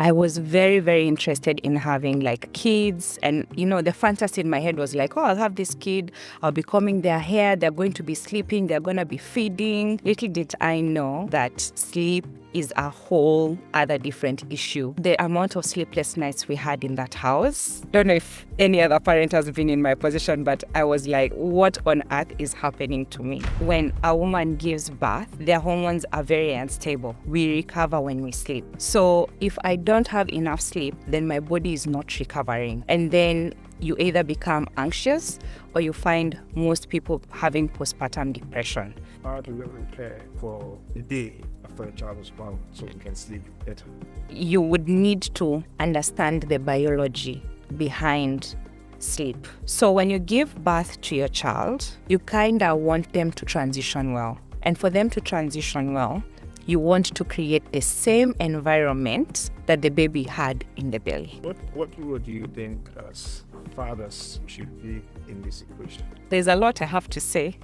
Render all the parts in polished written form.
I was very, very interested in having like kids. And, the fantasy in my head was like, oh, I'll have this kid. I'll be combing their hair. They're going to be sleeping. They're going to be feeding. Little did I know that sleep is a whole other different issue. The amount of sleepless nights we had in that house. Don't know if any other parent has been in my position, but I was like, what on earth is happening to me? When a woman gives birth, their hormones are very unstable. We recover when we sleep. So if I don't have enough sleep, then my body is not recovering. And then you either become anxious or you find most people having postpartum depression. How do you prepare for the day after a child is born so you can sleep better? You would need to understand the biology behind sleep. So when you give birth to your child, you kind of want them to transition well. And for them to transition well, you want to create the same environment that the baby had in the belly. What role do you think as fathers should be in this equation? There's a lot I have to say.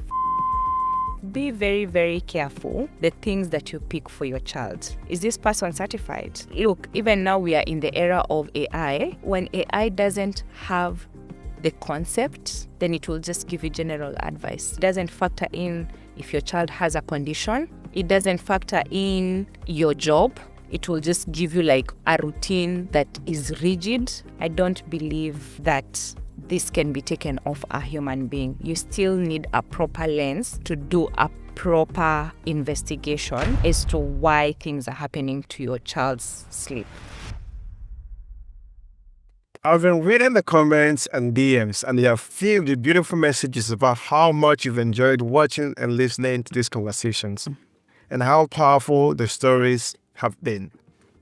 Be very, very careful the things that you pick for your child. Is this person certified? Look, even now we are in the era of AI. When AI doesn't have the concept, then it will just give you general advice. It doesn't factor in if your child has a condition. It doesn't factor in your job. It will just give you like a routine that is rigid. I don't believe that this can be taken off a human being. You still need a proper lens to do a proper investigation as to why things are happening to your child's sleep. I've been reading the comments and DMs, and they have filled with beautiful messages about how much you've enjoyed watching and listening to these conversations and how powerful the stories have been.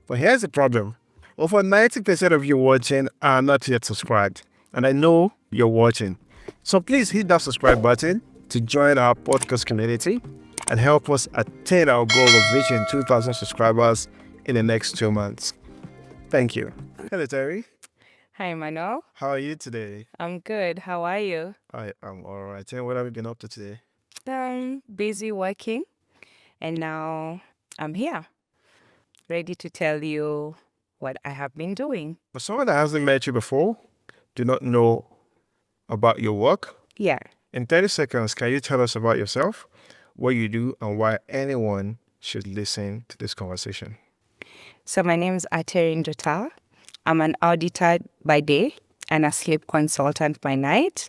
But here's the problem. Over 90% of you watching are not yet subscribed, and I know you're watching. So please hit that subscribe button to join our podcast community and help us attain our goal of reaching 2,000 subscribers in the next 2 months. Thank you. Hello, Terry. Hi, Manuel. How are you today? I'm good. How are you? I am all right. And what have you been up to today? Busy working, and now I'm here, ready to tell you what I have been doing. For someone that hasn't met you before, do not know about your work, Yeah. in 30 seconds, can you tell us about yourself, what you do, and why anyone should listen to this conversation? So my name is Terry Nduta. I'm an auditor by day and a sleep consultant by night.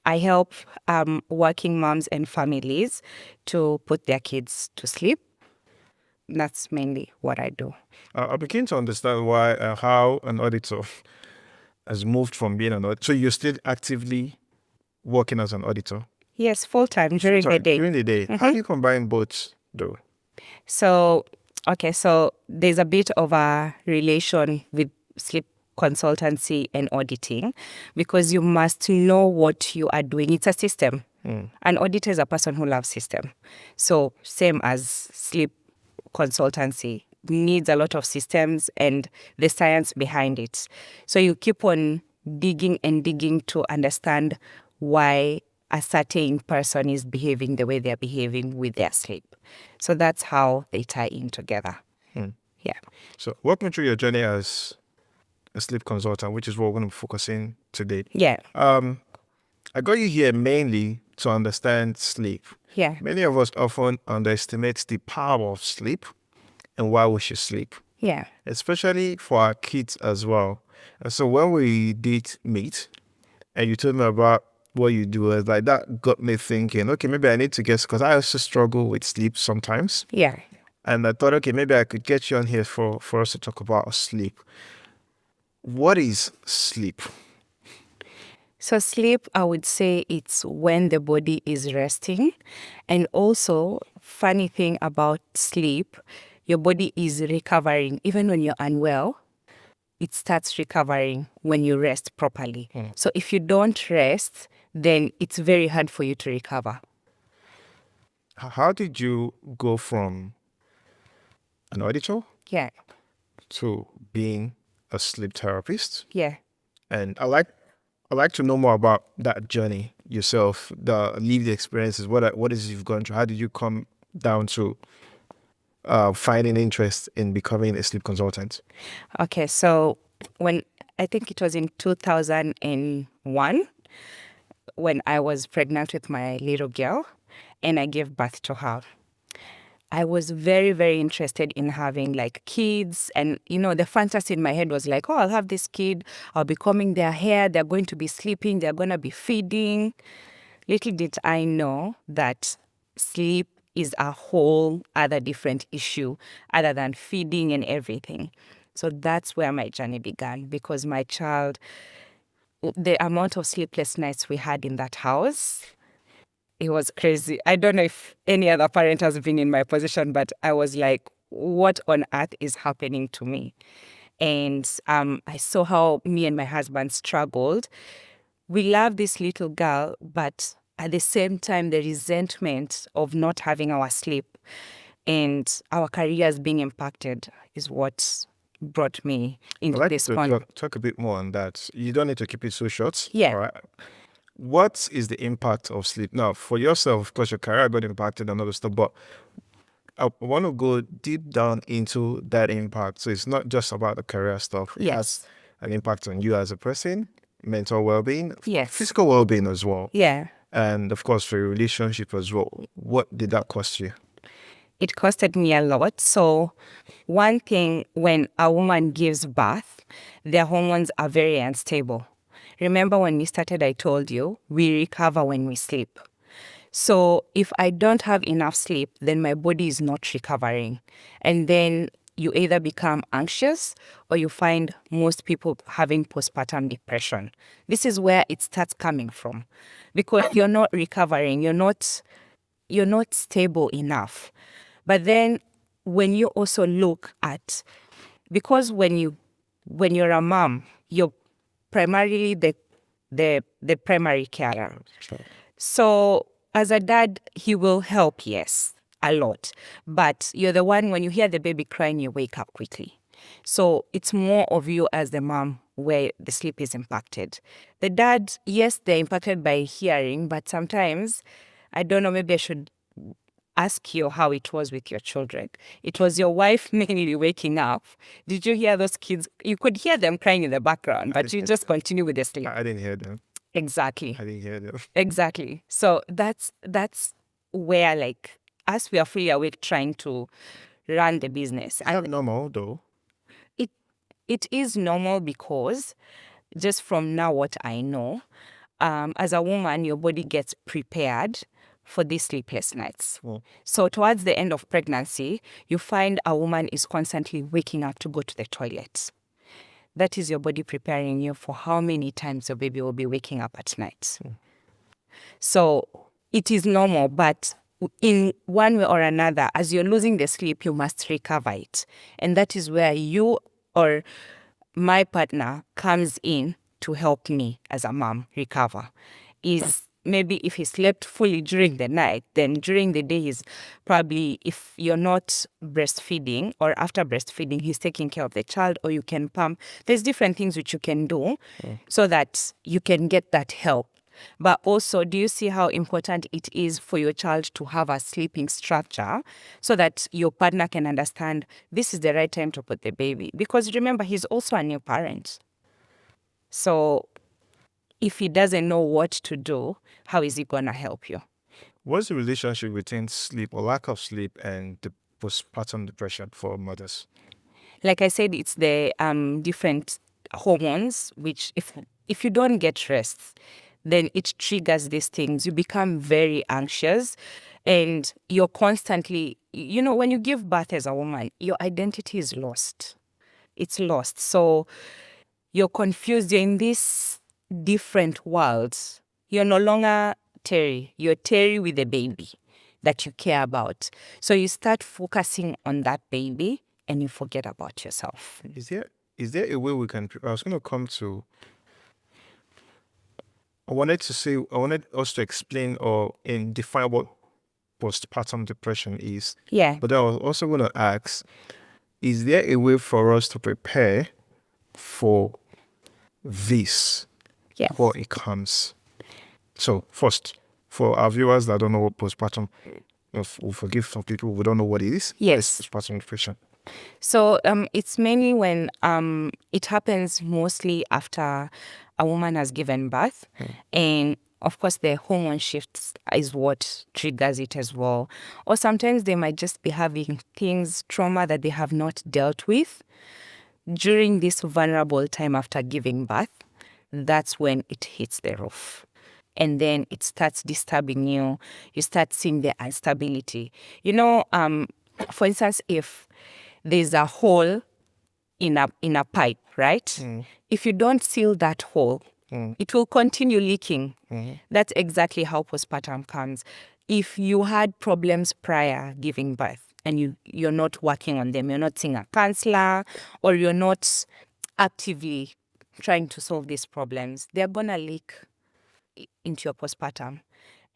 I help working moms and families to put their kids to sleep. That's mainly what I do. I begin to understand why how an auditor has moved from being an auditor. So you're still actively working as an auditor? Yes, full-time during the day. During the day. Mm-hmm. How do you combine both, though? So there's a bit of a relation with sleep consultancy and auditing because you must know what you are doing. It's a system. An auditor is a person who loves system. So same as sleep consultancy needs a lot of systems and the science behind it. So you keep on digging and digging to understand why a certain person is behaving the way they're behaving with their sleep. So that's how they tie in together. Yeah. So walk me through your journey as a sleep consultant, which is what we're going to be focusing today. Yeah. I got you here mainly to understand sleep. Yeah. Many of us often underestimate the power of sleep and why we should sleep. Yeah. Especially for our kids as well. And so when we did meet and you told me about what you do, like that got me thinking, okay, maybe I need to guess because I also struggle with sleep sometimes. Yeah. And I thought, okay, maybe I could get you on here for us to talk about sleep. What is sleep? So sleep, I would say it's when the body is resting. And also, funny thing about sleep, your body is recovering. Even when you're unwell, it starts recovering when you rest properly. So if you don't rest, then it's very hard for you to recover. How did you go from an auditor Yeah. to being a sleep therapist? Yeah. And I like to know more about that journey yourself, the lived experiences. What is you've gone through? How did you come down to finding interest in becoming a sleep consultant? Okay, so when I think it was in 2001 when I was pregnant with my little girl and I gave birth to her. I was very, very interested in having like kids. And, the fantasy in my head was like, oh, I'll have this kid. I'll be combing their hair. They're going to be sleeping. They're going to be feeding. Little did I know that sleep is a whole other different issue other than feeding and everything. So that's where my journey began, because my child, the amount of sleepless nights we had in that house, it was crazy. I don't know if any other parent has been in my position, but I was like, what on earth is happening to me? And I saw how me and my husband struggled. We love this little girl, but at the same time, the resentment of not having our sleep and our careers being impacted is what brought me I'd into like this to point. talk a bit more on that. You don't need to keep it so short. Yeah. All right. What is the impact of sleep? Now, for yourself, of course, your career got impacted and other stuff, but I want to go deep down into that impact. So it's not just about the career stuff. It has Yes. an impact on you as a person, mental well-being, Yes. physical well-being as well. Yeah. And of course, for your relationship as well. What did that cost you? It costed me a lot. So one thing, when a woman gives birth, their hormones are very unstable. Remember when we started, I told you, we recover when we sleep. So if I don't have enough sleep, then my body is not recovering. And then you either become anxious or you find most people having postpartum depression. This is where it starts coming from, because you're not recovering, you're not stable enough. But then when you also look at, because when you're a mom, you're primarily the primary carer. Sure. So as a dad, he will help, yes, a lot. But you're the one, when you hear the baby crying, you wake up quickly. So it's more of you as the mom where the sleep is impacted. The dad, yes, they're impacted by hearing, but sometimes, I don't know, maybe I should ask you how it was with your children. It was your wife mainly waking up. Did you hear those kids? You could hear them crying in the background, but you just continue with the sleep. I didn't hear them. Exactly. I didn't hear them. Exactly. So that's where, like, us, we are fully awake trying to run the business. It's not normal though. It is normal because, just from now what I know, as a woman, your body gets prepared for these sleepless nights. Well, So towards the end of pregnancy, you find a woman is constantly waking up to go to the toilet. That is your body preparing you for how many times your baby will be waking up at night. So it is normal, but in one way or another, as you're losing the sleep, you must recover it. And that is where you or my partner comes in to help me as a mom recover. Is maybe if he slept fully during the night, then during the day he's probably, if you're not breastfeeding or after breastfeeding, he's taking care of the child, or you can pump. There's different things which you can do so that you can get that help. But also, do you see how important it is for your child to have a sleeping structure so that your partner can understand this is the right time to put the baby? Because remember, he's also a new parent. So if he doesn't know what to do, how is he going to help you? what's the relationship between sleep or lack of sleep and the postpartum depression for mothers? Like I said, it's the different hormones, which if you don't get rest, then it triggers these things. You become very anxious and you're constantly, when you give birth as a woman, your identity is lost. It's lost. So you're confused. You're in these different worlds. You're no longer Terry. You're Terry with a baby that you care about. So you start focusing on that baby and you forget about yourself. Is there a way we can? I was going to come to. I wanted us to explain or define what postpartum depression is. Yeah. But I was also going to ask, is there a way for us to prepare for this Yeah. before it comes? So first, for our viewers that don't know what postpartum we'll forgive some people who don't know what it is. Yes. It's postpartum depression. So it's mainly when it happens mostly after a woman has given birth. And of course, the hormone shifts is what triggers it as well. Or sometimes they might just be having trauma that they have not dealt with. During this vulnerable time after giving birth, that's when it hits the roof. And then it starts disturbing you. You start seeing the instability. For instance, if there's a hole in a pipe, right? If you don't seal that hole, it will continue leaking. That's exactly how postpartum comes. If you had problems prior giving birth and you're not working on them, you're not seeing a counselor, or you're not actively trying to solve these problems, they're gonna leak into your postpartum.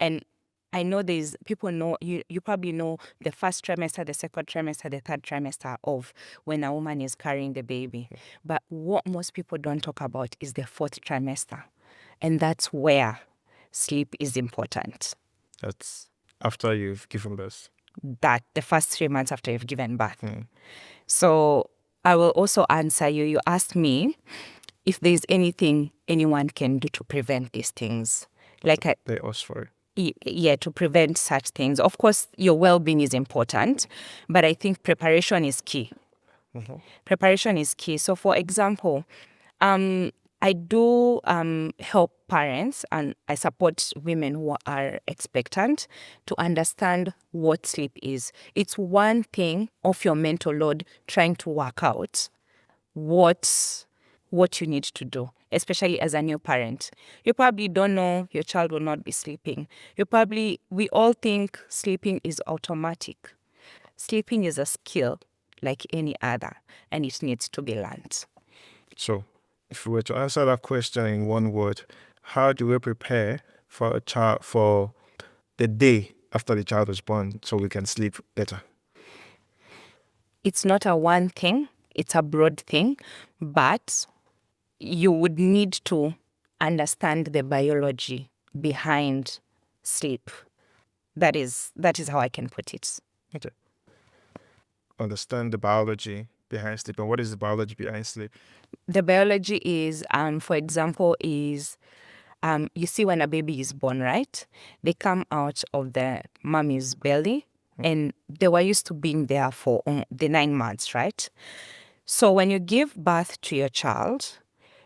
And I know there's people know, you probably know the first trimester, the second trimester, the third trimester of when a woman is carrying the baby. But what most people don't talk about is the fourth trimester. And that's where sleep is important. That's after you've given birth. That the first 3 months after you've given birth. So I will also answer you. You asked me if there's anything anyone can do to prevent these things. They asked for it. Yeah, to prevent such things. Of course, your well-being is important, but I think preparation is key. Preparation is key. So, for example, I do help parents and I support women who are expectant to understand what sleep is. It's one thing off your mental load trying to work out what you need to do, especially as a new parent. You probably don't know your child will not be sleeping. We all think sleeping is automatic. Sleeping is a skill like any other, and it needs to be learned. So, if we were to answer that question in one word, how do we prepare for a child for the day after the child is born so we can sleep better? It's not a one thing, it's a broad thing, but you would need to understand the biology behind sleep. That is how I can put it. Okay. Understand the biology behind sleep. And what is the biology behind sleep? The biology is, for example, you see when a baby is born, right? They come out of the mommy's belly and they were used to being there for the 9 months, right? So when you give birth to your child,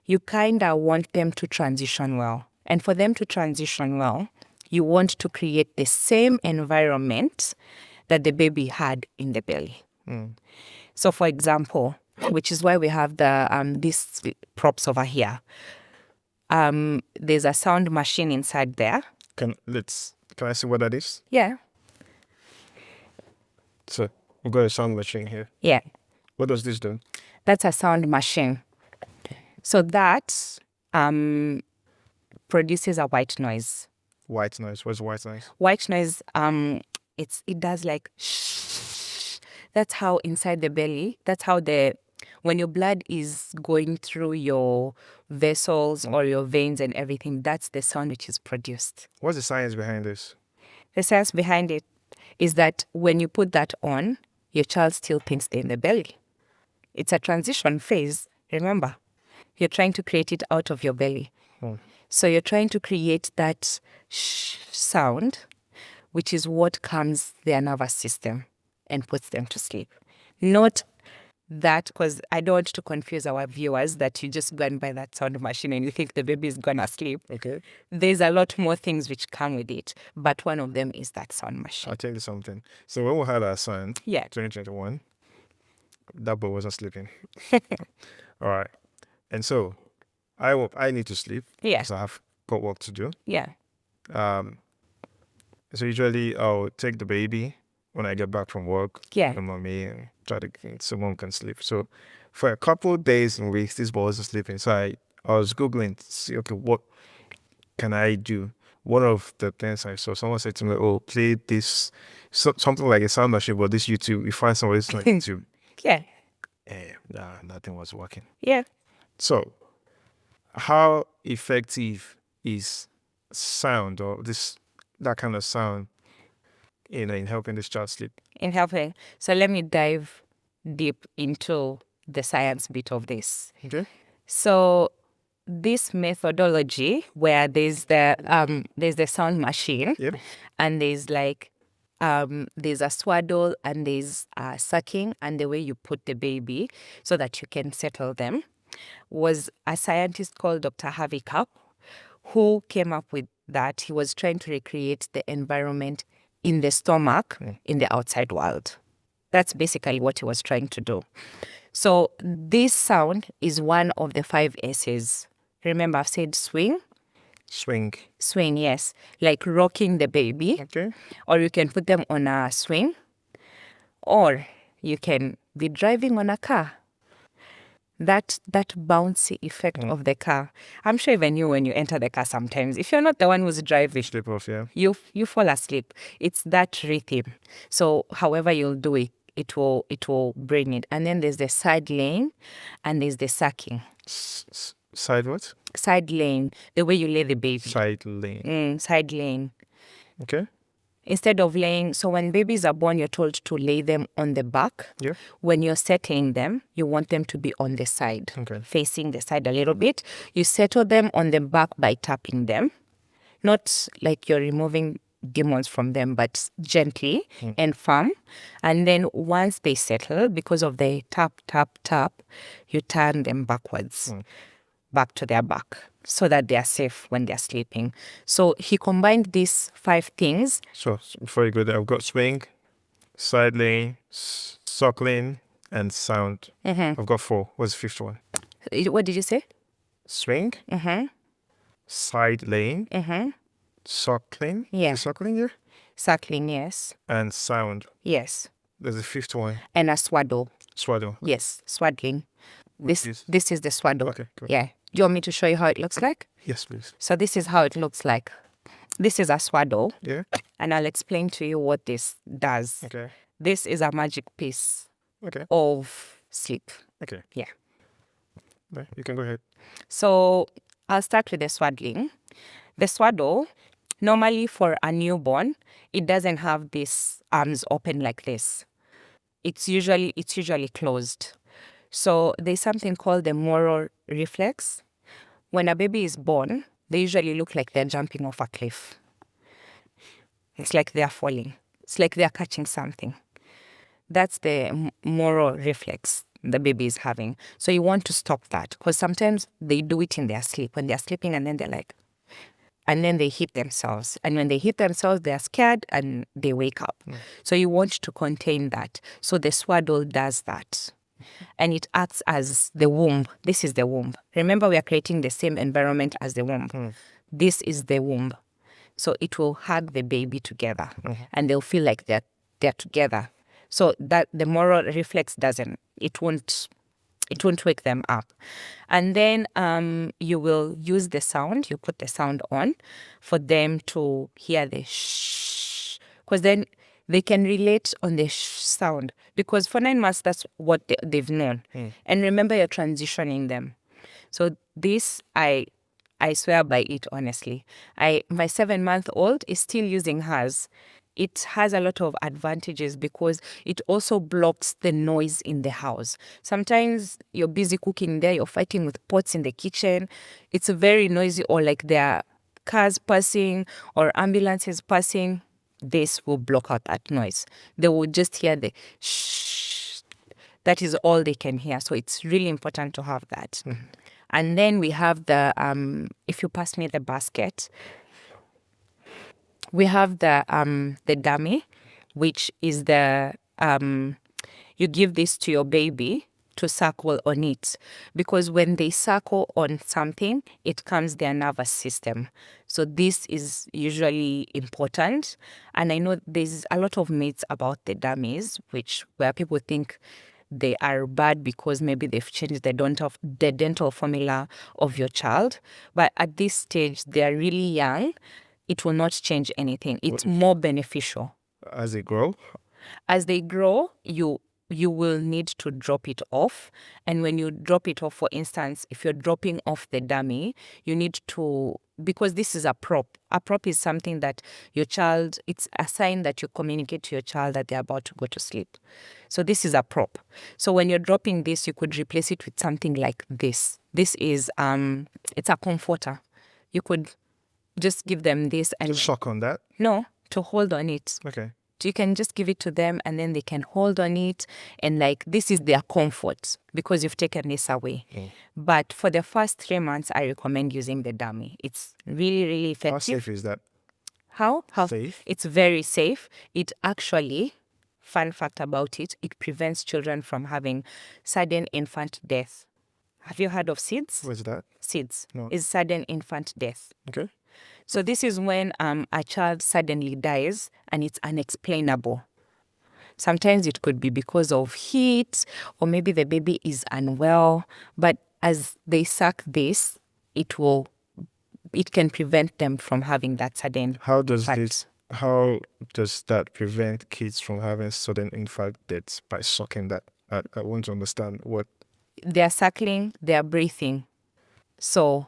you kind of want them to transition well. And for them to transition well, you want to create the same environment that the baby had in the belly. So for example, which is why we have these props over here. There's a sound machine inside there. Can I see what that is? Yeah. So we've got a sound machine here. Yeah. What does this do? That's a sound machine. So that produces a white noise. White noise. What's white noise? White noise, it does like shh. That's how inside the belly, when your blood is going through your vessels or your veins and everything, that's the sound which is produced. What's the science behind this? The science behind it is that when you put that on, your child still thinks they're in the belly. It's a transition phase, remember. You're trying to create it out of your belly. So you're trying to create that shh sound, which is what calms their nervous system and puts them to sleep. Not that, because I don't want to confuse our viewers that you just go and buy that sound machine and you think the baby is going to sleep. Okay. There's a lot more things which come with it, but one of them is that sound machine. I'll tell you something. So when we had our son, 2021, that boy wasn't sleeping. All right. And so I need to sleep. Yeah. Because I have got work to do. Yeah. So usually I'll take the baby when I get back from work. Yeah. To mommy and try to so mom can sleep. So for a couple of days and weeks, this boy wasn't sleeping. So I was Googling to see, okay, what can I do? One of the things I saw, someone said to me, oh, play this, something like a sound machine, but this YouTube, you find somebody's like YouTube. Yeah. Nothing was working. Yeah. So how effective is sound or that kind of sound in helping this child sleep? in helping. So let me dive deep into the science bit of this. Okay. So this methodology where there's the sound machine, Yep. and there's a swaddle and there's sucking, and the way you put the baby so that you can settle them, was a scientist called Dr. Harvey Kapp who came up with that. He was trying to recreate the environment in the stomach in the outside world. That's basically what he was trying to do. So this sound is one of the 5 S's. Remember, I've said swing? Swing. Swing, yes. Like rocking the baby. Okay. Or you can put them on a swing. Or you can be driving on a car. That bouncy effect of the car. I'm sure even you, when you enter the car sometimes, if you're not the one who's driving, Sleep off, yeah. you fall asleep. It's that rhythm. So however you'll do it, it will bring it. And then there's the side laying and there's the sucking. Side what? Side laying, the way you lay the baby. Side lane. Side laying. Okay. Instead of laying, so when babies are born, you're told to lay them on the back. Yeah. When you're settling them, you want them to be on the side, Okay. facing the side a little bit. You settle them on the back by tapping them. Not like you're removing demons from them, but gently and firm. And then once they settle, because of the tap, tap, tap, you turn them backwards, back to their back, so that they are safe when they're sleeping. So he combined these 5 things. So before you go there, I've got swing, side lane, suckling, and sound. I've got 4. What's the 5th one? What did you say? Swing, side lane, suckling. Yeah. Is suckling here? Suckling, yes. And sound. Yes. There's a 5th one. And a swaddle. Swaddle. Yes, swaddling. This is the swaddle. Okay, good. Yeah. Do you want me to show you how it looks like? Yes, please. So this is how it looks like. This is a swaddle. Yeah. And I'll explain to you what this does. Okay. This is a magic piece Okay. of sleep. Okay. Yeah. Right, you can go ahead. So I'll start with the swaddling. The swaddle, normally for a newborn, it doesn't have these arms open like this. It's usually closed. So there's something called the moral reflex. When a baby is born, they usually look like they're jumping off a cliff. It's like they're falling. It's like they're catching something. That's the moral reflex the baby is having. So you want to stop that, because sometimes they do it in their sleep, when they're sleeping, and then they're like, and then they hit themselves. And when they hit themselves, they're scared and they wake up. So you want to contain that. So the swaddle does that. And it acts as the womb. This is the womb. Remember, we are creating the same environment as the womb. This is the womb. So it will hug the baby together, and they'll feel like they're together. So that the moral reflex it won't wake them up. And then you will use the sound. You put the sound on for them to hear the shh, because then they can relate on the sound, because for 9 months, that's what they've known. And remember, you're transitioning them. So this, I swear by it, honestly. My 7-month-old is still using hers. It has a lot of advantages because it also blocks the noise in the house. Sometimes you're busy cooking there, you're fighting with pots in the kitchen. It's very noisy, or like there are cars passing or ambulances passing. This will block out that noise. They will just hear the shh. That is all they can hear. So it's really important to have that. And then we have the, if you pass me the basket, we have the dummy, which is you give this to your baby to suckle on it, because when they suckle on something, it calms their nervous system. So this is usually important. And I know there's a lot of myths about the dummies, where people think they are bad because maybe they've changed the dental formula of your child. But at this stage, they are really young. It will not change anything. It's more beneficial. As they grow? As they grow, you will need to drop it off. And when you drop it off, for instance, if you're dropping off the dummy, you need to because this is a prop. A prop is something that your child, it's a sign that you communicate to your child that they're about to go to sleep. So this is a prop. So when you're dropping this, you could replace it with something like this. This is, it's a comforter. You could just give them this and... Shock on that? No, to hold on it. Okay. You can just give it to them and then they can hold on it. And like, this is their comfort because you've taken this away. But for the first 3 months, I recommend using the dummy. It's really, really effective. How safe is that? How? Safe? It's very safe. It actually, fun fact about it, it prevents children from having sudden infant death. Have you heard of SIDS? What's that? SIDS No. is sudden infant death. Okay. So this is when a child suddenly dies and it's unexplainable. Sometimes it could be because of heat or maybe the baby is unwell. But as they suck this, it can prevent them from having that sudden How does infant. how does that prevent kids from having sudden infant deaths by sucking that? I want to understand what. They're suckling, they're breathing. So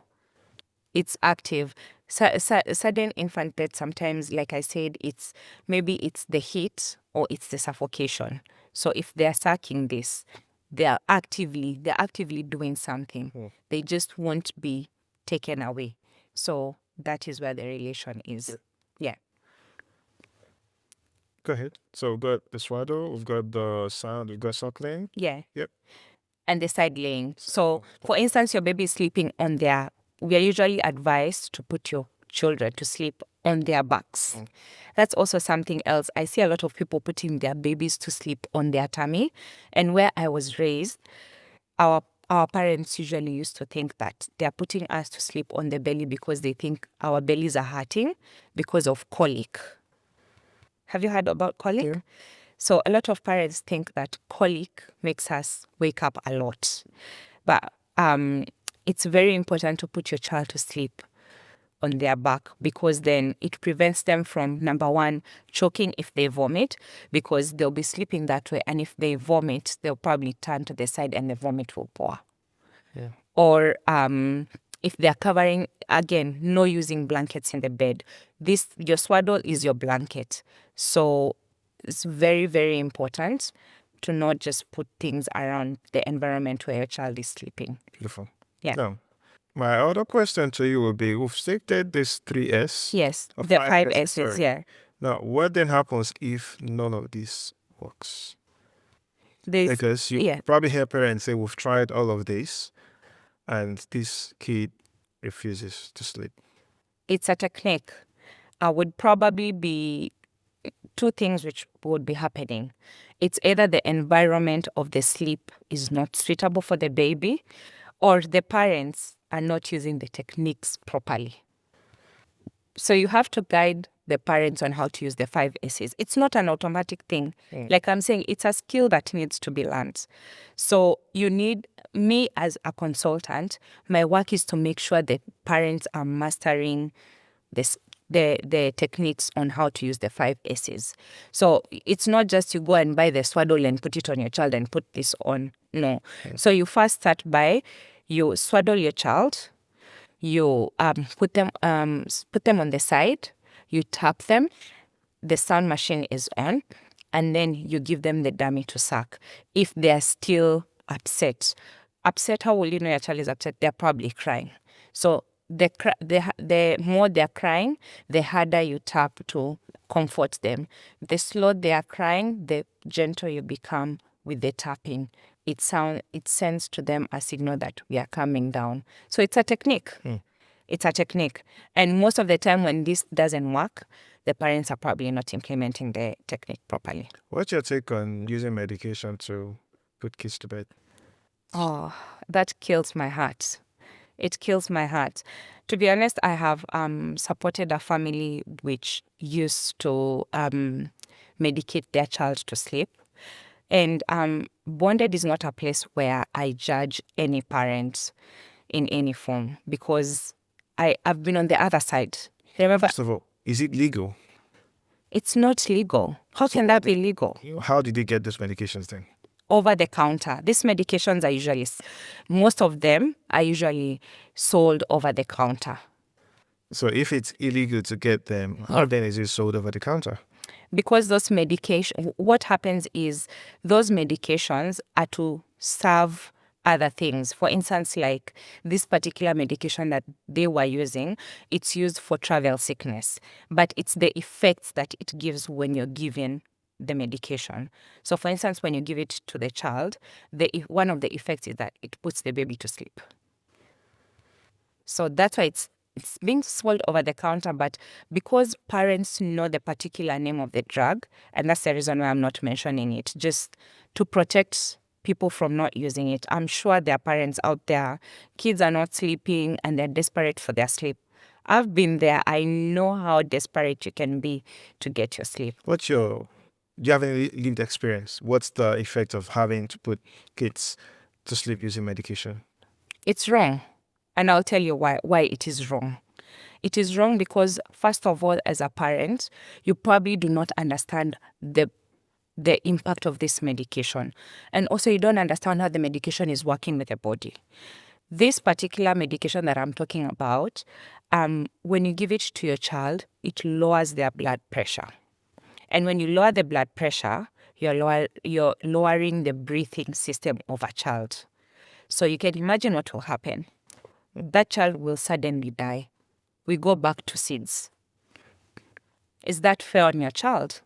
it's active. Sudden infant death, sometimes, like I said, maybe it's the heat or it's the suffocation. So if they're sucking this, they're actively doing something. They just won't be taken away. So that is where the relation is. Yeah. Go ahead. So we've got the swaddle, we've got the sound, we've got suckling. Yeah. Yep. And the side laying. So, for instance, your baby is sleeping on we are usually advised to put your children to sleep on their backs. That's also something else. I see a lot of people putting their babies to sleep on their tummy. And where I was raised, our parents usually used to think that they're putting us to sleep on the belly because they think our bellies are hurting because of colic. Have you heard about colic? Yeah. So a lot of parents think that colic makes us wake up a lot. But it's very important to put your child to sleep on their back because then it prevents them from, number one, choking if they vomit, because they'll be sleeping that way. And if they vomit, they'll probably turn to the side and the vomit will pour. Yeah. Or if they're covering, again, no using blankets in the bed. Your swaddle is your blanket. So it's very, very important to not just put things around the environment where your child is sleeping. Beautiful. Yeah. Now, my other question to you would be, we've stated this 3S. Yes, or the 5 5S, S's, sorry. yeah. Now, what then happens if none of this works? Because you probably hear parents say, we've tried all of this, and this kid refuses to sleep. It's a technique. Would probably be 2 things which would be happening. It's either the environment of the sleep is not suitable for the baby, or the parents are not using the techniques properly. So you have to guide the parents on how to use the 5 S's. It's not an automatic thing. Like I'm saying, it's a skill that needs to be learned. So you need me as a consultant. My work is to make sure that parents are mastering the techniques on how to use the 5 S's. So it's not just you go and buy the swaddle and put it on your child and put this on. No. So you first start by, you swaddle your child, you put them on the side, you tap them, the sound machine is on, and then you give them the dummy to suck. If they're still upset, how will you know your child is upset? They're probably crying. So the more they're crying, the harder you tap to comfort them. The slower they are crying, the gentler you become with the tapping. It sends to them a signal that we are coming down. So it's a technique. It's a technique. And most of the time when this doesn't work, the parents are probably not implementing the technique properly. What's your take on using medication to put kids to bed? Oh, that kills my heart. It kills my heart. To be honest, I have supported a family which used to medicate their child to sleep. And Bonded is not a place where I judge any parent in any form, because I've been on the other side. Remember, First of all, is it legal? It's not legal. How can that be legal? How did you get those medications then? Over the counter. These medications are usually, most of them are usually sold over the counter. So if it's illegal to get them, how then is it sold over the counter? Because those medication, what happens is those medications are to serve other things. For instance, like this particular medication that they were using, it's used for travel sickness, but it's the effects that it gives when you're given the medication. So for instance, when you give it to the child, one of the effects is that it puts the baby to sleep. So that's why it's being sold over the counter, but because parents know the particular name of the drug, and that's the reason why I'm not mentioning it, just to protect people from not using it. I'm sure there are parents out there, kids are not sleeping and they're desperate for their sleep. I've been there. I know how desperate you can be to get your sleep. Do you have any lived experience? What's the effect of having to put kids to sleep using medication? It's wrong. And I'll tell you why it is wrong. It is wrong because, first of all, as a parent, you probably do not understand the impact of this medication. And also, you don't understand how the medication is working with the body. This particular medication that I'm talking about, when you give it to your child, it lowers their blood pressure. And when you lower the blood pressure, you're lowering the breathing system of a child. So you can imagine what will happen. That child will suddenly die. We go back to SIDS. Is that fair on your child?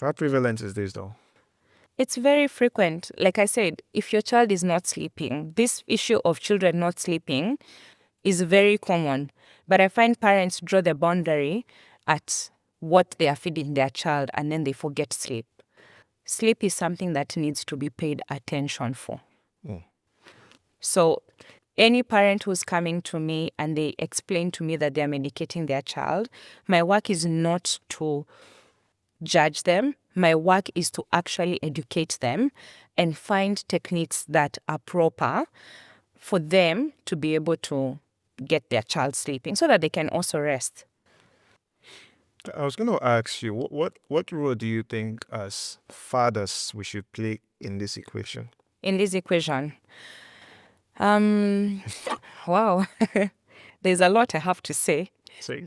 How prevalent is this though? It's very frequent. Like I said, if your child is not sleeping, this issue of children not sleeping is very common. But I find parents draw the boundary at what they are feeding their child and then they forget sleep. Sleep is something that needs to be paid attention for. So any parent who's coming to me and they explain to me that they're medicating their child, my work is not to judge them. My work is to actually educate them and find techniques that are proper for them to be able to get their child sleeping so that they can also rest. I was going to ask you, what role do you think as fathers we should play in this equation? In this equation, wow, there's a lot I have to say.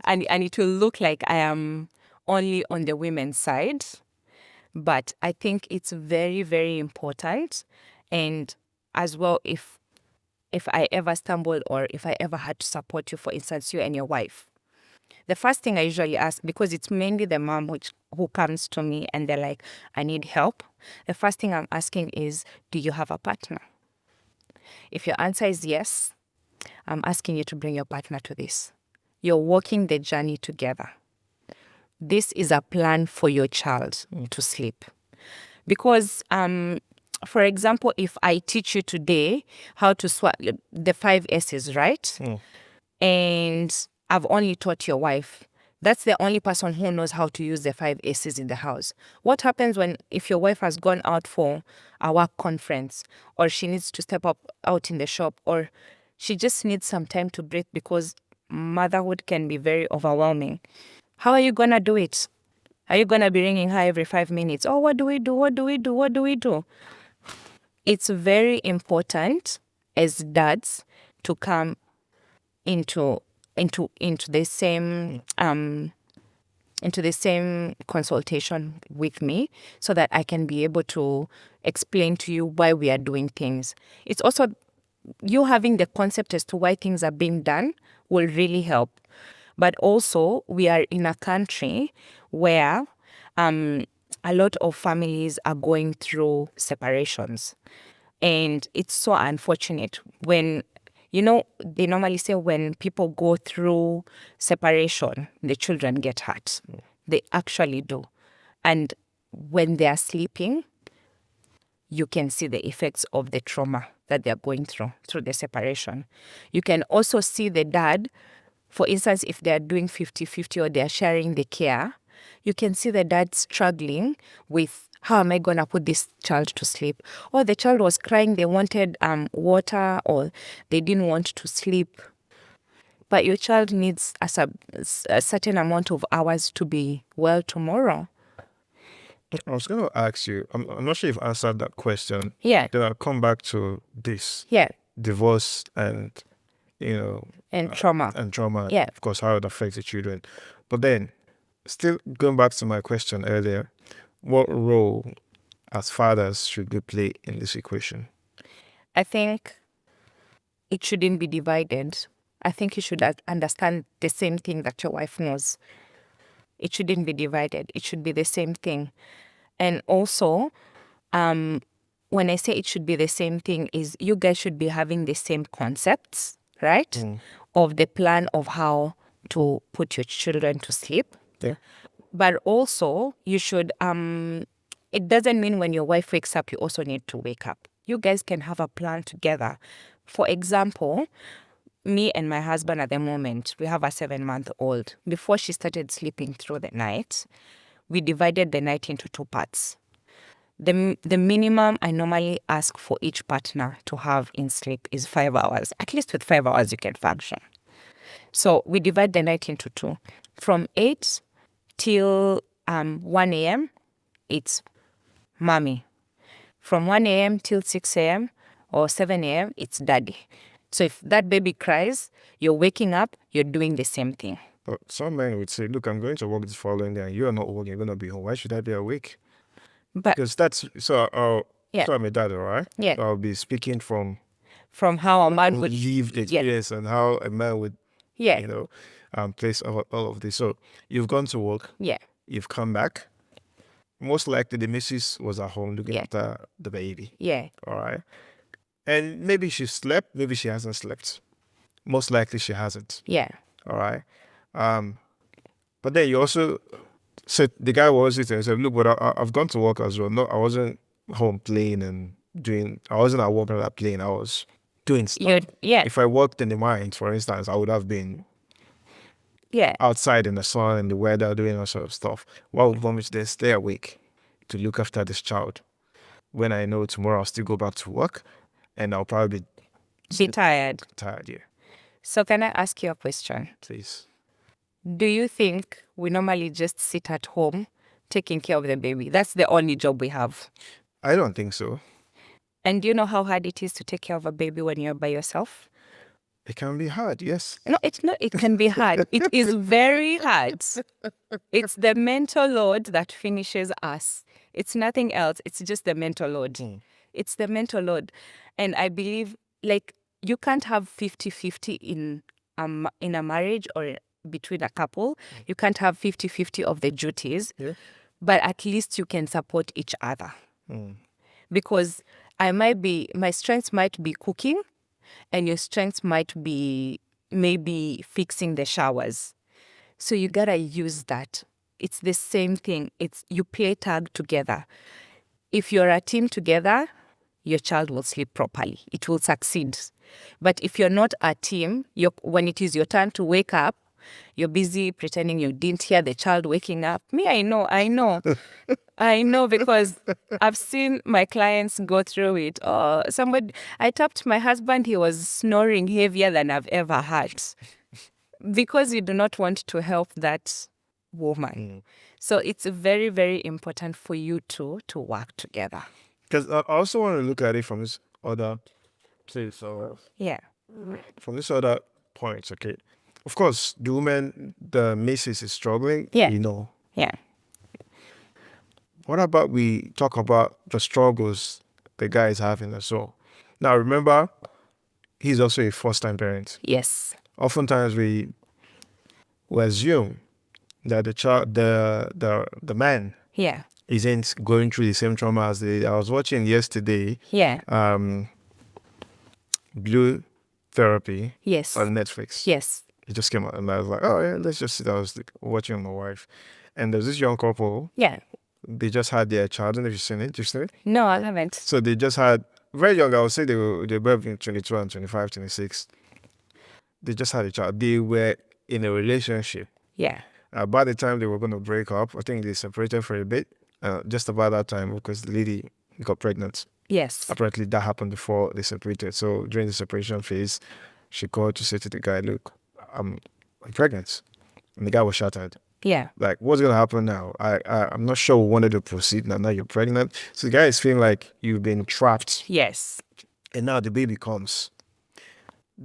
And it will look like I am only on the women's side, but I think it's very, very important. And as well, if I ever stumbled or if I ever had to support you, for instance, you and your wife, the first thing I usually ask, because it's mainly the mom who comes to me and they're like, I need help. The first thing I'm asking is, do you have a partner? If your answer is yes, I'm asking you to bring your partner to this. You're walking the journey together. This is a plan for your child to sleep. Because, for example, if I teach you today how to swap the 5 S's, right? And I've only taught your wife, that's the only person who knows how to use the 5 S's in the house. What happens if your wife has gone out for a work conference, or she needs to step out in the shop, or she just needs some time to breathe because motherhood can be very overwhelming? How are you going to do it? Are you going to be ringing her every 5 minutes? Oh, what do we do? What do we do? What do we do? It's very important as dads to come into the same consultation with me so that I can be able to explain to you why we are doing things. It's also you having the concept as to why things are being done will really help. But also, we are in a country where a lot of families are going through separations. And it's so unfortunate when, they normally say when people go through separation, the children get hurt. They actually do. And when they are sleeping, you can see the effects of the trauma that they're going through the separation. You can also see the dad, for instance, if they're doing 50-50 or they're sharing the care, you can see the dad struggling with, how am I going to put this child to sleep? Or the child was crying, they wanted water, or they didn't want to sleep. But your child needs a certain amount of hours to be well tomorrow. I was going to ask you, I'm not sure if you answered that question. Yeah. Then I'll come back to this. Yeah. Divorce and And trauma. And trauma, Yeah. of course, how it affects the children. But then, still going back to my question earlier, what role as fathers should we play in this equation? I think it shouldn't be divided. I think you should understand the same thing that your wife knows. It shouldn't be divided. It should be the same thing. And also, when I say it should be the same thing, is you guys should be having the same concepts, right? Of the plan of how to put your children to sleep. Yeah. But also, you should, it doesn't mean when your wife wakes up, you also need to wake up. You guys can have a plan together. For example, me and my husband at the moment, we have a 7-month-old. Before she started sleeping through the night, we divided the night into 2 parts. The minimum I normally ask for each partner to have in sleep is 5 hours. At least with 5 hours, you can function. So we divide the night into 2. From 8 till 1 a.m., it's mommy. From 1 a.m. till 6 a.m. or 7 a.m., it's daddy. So if that baby cries, you're waking up, you're doing the same thing. But some men would say, look, I'm going to work this following day and you're not working, you're going to be home. Why should I be awake? But Because that's, so I'm a dad, all right? Yeah. So I'll be speaking from how a man would lived experience and how a man would, place all of this. So you've gone to work, Yeah. you've come back. Most likely the missus was at home looking Yeah. after the baby. Yeah. All right. And maybe she slept, maybe she hasn't slept. Most likely she hasn't. Yeah. All right. But then you also said, the guy was sitting and said, look, but I've gone to work as well. No, I wasn't home playing and I wasn't at work at playing. I was doing stuff. Yeah. If I worked in the mines, for instance, I would have been outside in the sun and the weather doing all sort of stuff. Why would mommy then stay awake to look after this child when I know tomorrow I'll still go back to work and I'll probably Be tired. yeah. So can I ask you a question? Please. Do you think we normally just sit at home taking care of the baby? That's the only job we have. I don't think so. And do you know how hard it is to take care of a baby when you're by yourself? It can be hard, yes. No, it's not. It can be hard. It is very hard. It's the mental load that finishes us. It's nothing else. It's just the mental load. It's the mental load. And I believe, like, you can't have 50-50 in a marriage or between a couple. You can't have 50-50 of the duties. Yeah. But at least you can support each other. Because my strengths might be cooking, and your strengths might be maybe fixing the showers. So you gotta use that. It's the same thing. You play tag together. If you're a team together, your child will sleep properly. It will succeed. But if you're not a team, when it is your turn to wake up, you're busy pretending you didn't hear the child waking up. Me, I know. I know because I've seen my clients go through it. I tapped my husband, he was snoring heavier than I've ever had. Because you do not want to help that woman. So it's very, very important for you two to work together. Because I also want to look at it from this other place. Yeah. From this other point, okay. Of course, the woman, the missus is struggling. Yeah. Yeah. What about we talk about the struggles the guy is having as well? Now, remember, he's also a first-time parent. Yes. Oftentimes, we assume that the child, the man, isn't going through the same trauma as I was watching yesterday. Yeah. Blue Therapy. Yes. On Netflix. Yes. It just came out and I was like, oh yeah, let's just sit. I was watching with my wife. And there's this young couple. Yeah. They just had their child. I don't know if you've seen it. Did you see it? No, I haven't. So they just had, very young, I would say they were between 22 and 25, 26. They just had a child. They were in a relationship. Yeah. By the time they were going to break up, I think they separated for a bit. Just about that time because the lady got pregnant. Yes. Apparently that happened before they separated. So during the separation phase, she called to say to the guy, look, I'm pregnant. And the guy was shattered. Yeah. Like, what's going to happen now? I'm not sure we wanted to proceed. Now you're pregnant. So the guy is feeling like you've been trapped. Yes. And now the baby comes.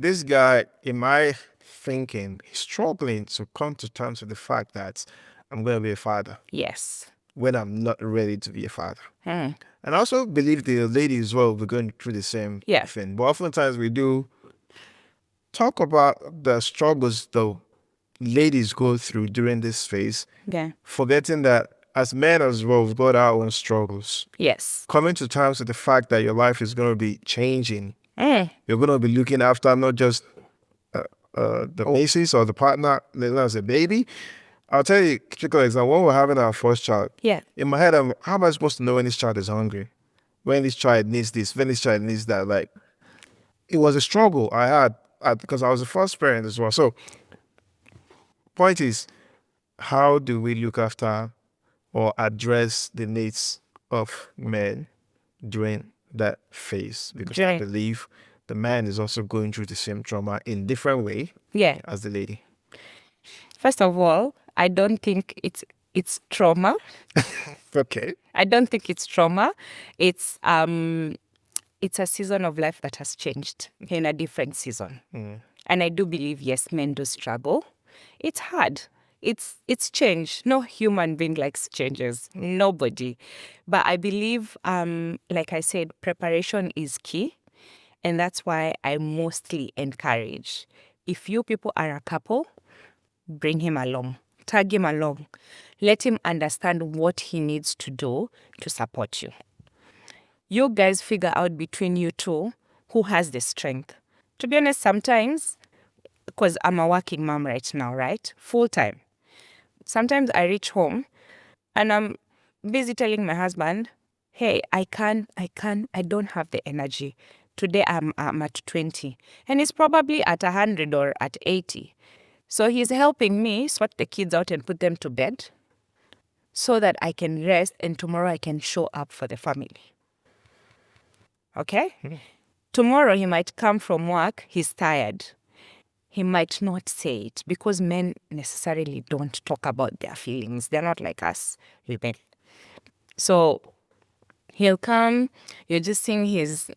this guy, in my thinking, is struggling to come to terms with the fact that I'm going to be a father Yes. when I'm not ready to be a father. Hmm. And I also believe the lady as well, we're going through the same Yeah. thing. But oftentimes we do talk about the struggles the ladies go through during this phase, Yeah. forgetting that as men as well, we've got our own struggles. Yes. Coming to terms with the fact that your life is going to be changing. Hmm. You're going to be looking after not just the basis or the partner, as a baby. I'll tell you a particular example. When we're having our first child, Yeah. in my head, how am I supposed to know when this child is hungry? When this child needs this, when this child needs that? Like, it was a struggle I had because I was the first parent as well. So, point is, how do we look after or address the needs of men during that phase? Because I believe the man is also going through the same trauma in different way Yeah. as the lady. First of all, I don't think it's trauma. Okay. I don't think it's trauma. It's a season of life that has changed in a different season. And I do believe, yes, men do struggle. It's hard. It's change. No human being likes changes. Nobody. But I believe, like I said, preparation is key. And that's why I mostly encourage. If you people are a couple, bring him along. Tag him along. Let him understand what he needs to do to support you. You guys figure out between you two who has the strength. To be honest, sometimes, because I'm a working mom right now, right? Full time. Sometimes I reach home and I'm busy telling my husband, hey, I don't have the energy. Today I'm at 20. And he's probably at 100 or at 80. So he's helping me sort the kids out and put them to bed so that I can rest and tomorrow I can show up for the family. Okay? Tomorrow he might come from work, he's tired. He might not say it because men necessarily don't talk about their feelings. They're not like us women. So he'll come, you're just seeing he's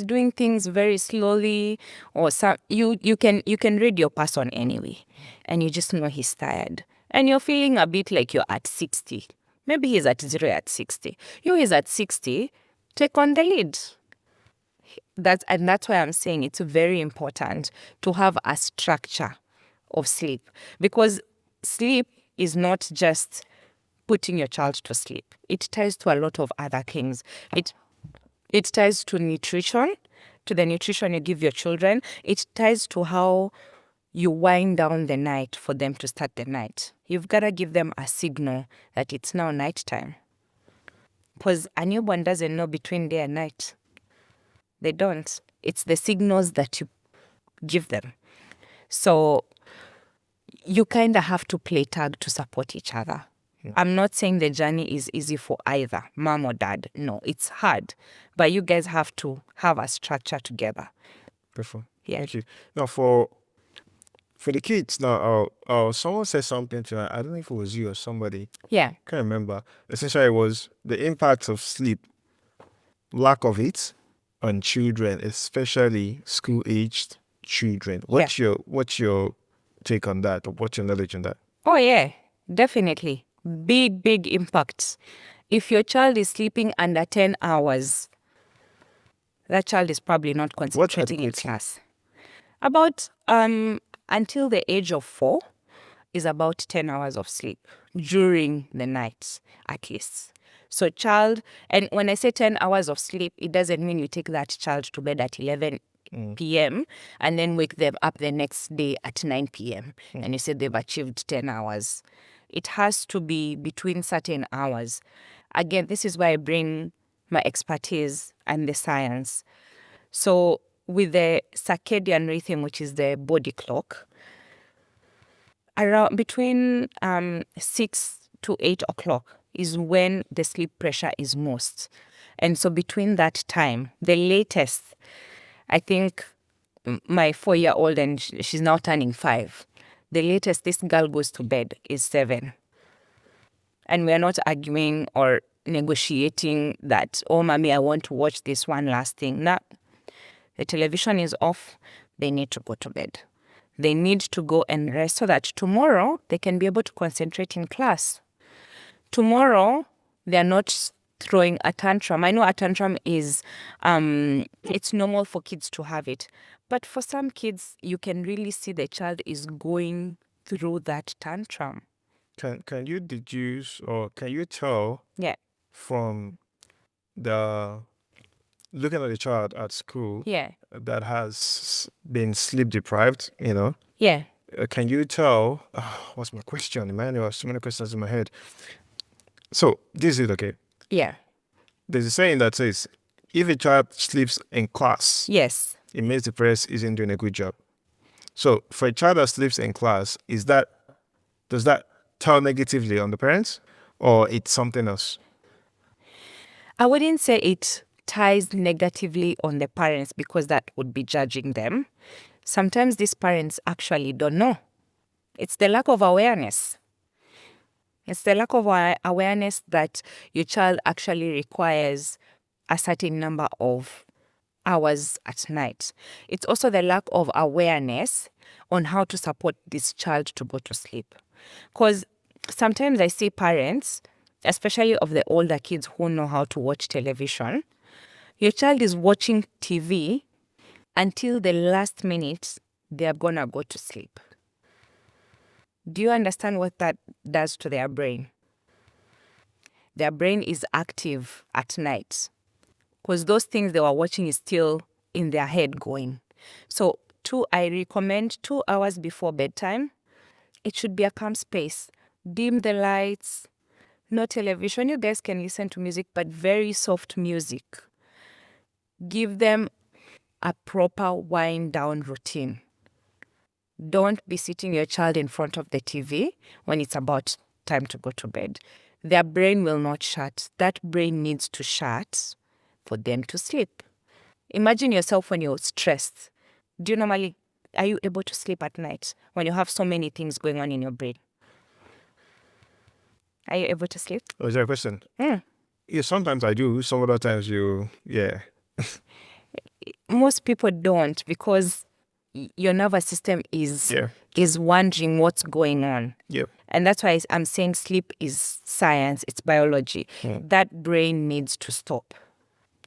doing things very slowly, or you can read your person anyway, and you just know he's tired. And you're feeling a bit like you're at 60. Maybe he's at 0 at 60. He's at 60, take on the lead. That's why I'm saying it's very important to have a structure of sleep, because sleep is not just putting your child to sleep. It ties to a lot of other things. It ties to nutrition, to the nutrition you give your children. It ties to how you wind down the night for them to start the night. You've got to give them a signal that it's now nighttime. Because a newborn doesn't know between day and night. They don't. It's the signals that you give them. So you kind of have to play tag to support each other. Yeah. I'm not saying the journey is easy for either mom or dad. No, it's hard. But you guys have to have a structure together. Perfect. Yeah. Thank you. Now, for the kids, now, someone said something to I don't know if it was you or somebody. Yeah. I can't remember. Essentially, it was the impact of sleep, lack of it, on children, especially school-aged children. What's your take on that, or what's your knowledge on that? Oh, yeah, definitely. Big impacts. If your child is sleeping under 10 hours, that child is probably not concentrating in class. About until the age of 4 is about 10 hours of sleep during the night, at least. So child, and when I say 10 hours of sleep, it doesn't mean you take that child to bed at 11 p.m. and then wake them up the next day at 9 p.m. And you say they've achieved 10 hours. It has to be between certain hours. Again, this is why I bring my expertise and the science. So with the circadian rhythm, which is the body clock, around between 6 to 8 o'clock is when the sleep pressure is most. And so between that time, the latest, I think my 4-year-old, and she's now turning 5, the latest this girl goes to bed is 7. And we're not arguing or negotiating that, oh, mommy, I want to watch this one last thing. No. the television is off, they need to go to bed. They need to go and rest so that tomorrow they can be able to concentrate in class. Tomorrow, they're not throwing a tantrum. I know a tantrum is, it's normal for kids to have it. But for some kids, you can really see the child is going through that tantrum. Can you deduce or can you tell Yeah, from the looking at the child at school yeah, that has been sleep deprived, yeah. can you tell what's my question, Emmanuel? So many questions in my head. So this is it, okay. Yeah. There's a saying that says if a child sleeps in class, Yes. it means the parents isn't doing a good job. So for a child that sleeps in class, does that tell negatively on the parents or it's something else? I wouldn't say it ties negatively on the parents because that would be judging them. Sometimes these parents actually don't know. It's the lack of awareness. It's the lack of awareness that your child actually requires a certain number of hours at night. It's also the lack of awareness on how to support this child to go to sleep. Because sometimes I see parents, especially of the older kids who know how to watch television, your child is watching TV until the last minute they're gonna go to sleep. Do you understand what that does to their brain? Their brain is active at night because those things they were watching is still in their head going. So I recommend 2 hours before bedtime. It should be a calm space. Dim the lights, no television. You guys can listen to music, but very soft music. Give them a proper wind down routine. Don't be sitting your child in front of the TV when it's about time to go to bed. Their brain will not shut. That brain needs to shut for them to sleep. Imagine yourself when you're stressed. Are you able to sleep at night when you have so many things going on in your brain? Are you able to sleep? Oh, is there a question? Mm. Yeah, sometimes I do. Some other times yeah. Most people don't because your nervous system is wondering what's going on. Yep. And that's why I'm saying sleep is science, it's biology. That brain needs to stop.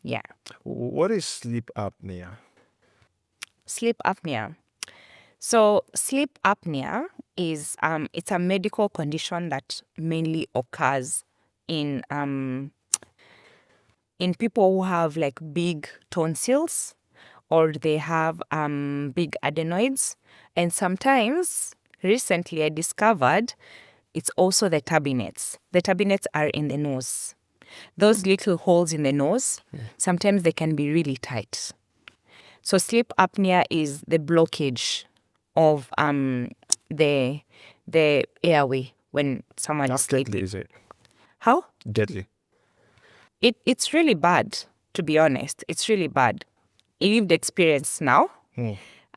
Yeah. What is sleep apnea? Sleep apnea. So sleep apnea is it's a medical condition that mainly occurs in people who have like big tonsils or they have big adenoids. And sometimes, recently I discovered it's also the tabinets. The tabinets are in the nose. Those little holes in the nose, sometimes they can be really tight. So sleep apnea is the blockage of the airway when someone is sleeping. Deadly, is it? How? Deadly. It's really bad, to be honest. It's really bad. Lived experience now.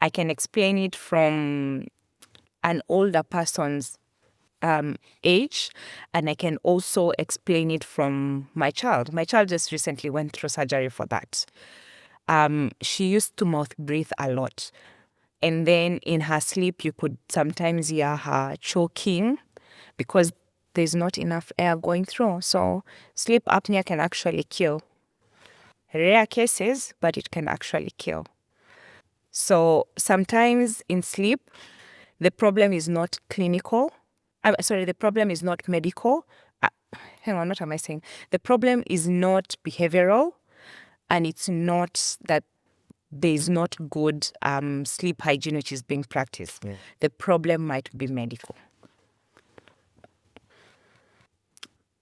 I can explain it from an older person's age, and I can also explain it from my child. My child just recently went through surgery for that. She used to mouth breathe a lot. And then in her sleep, you could sometimes hear her choking because there's not enough air going through. So sleep apnea can actually kill. Rare cases, but it can actually kill. So sometimes in sleep, the problem is not clinical. The problem is not medical. Hang on, what am I saying? The problem is not behavioral, and it's not that there's not good sleep hygiene which is being practiced. The problem might be medical.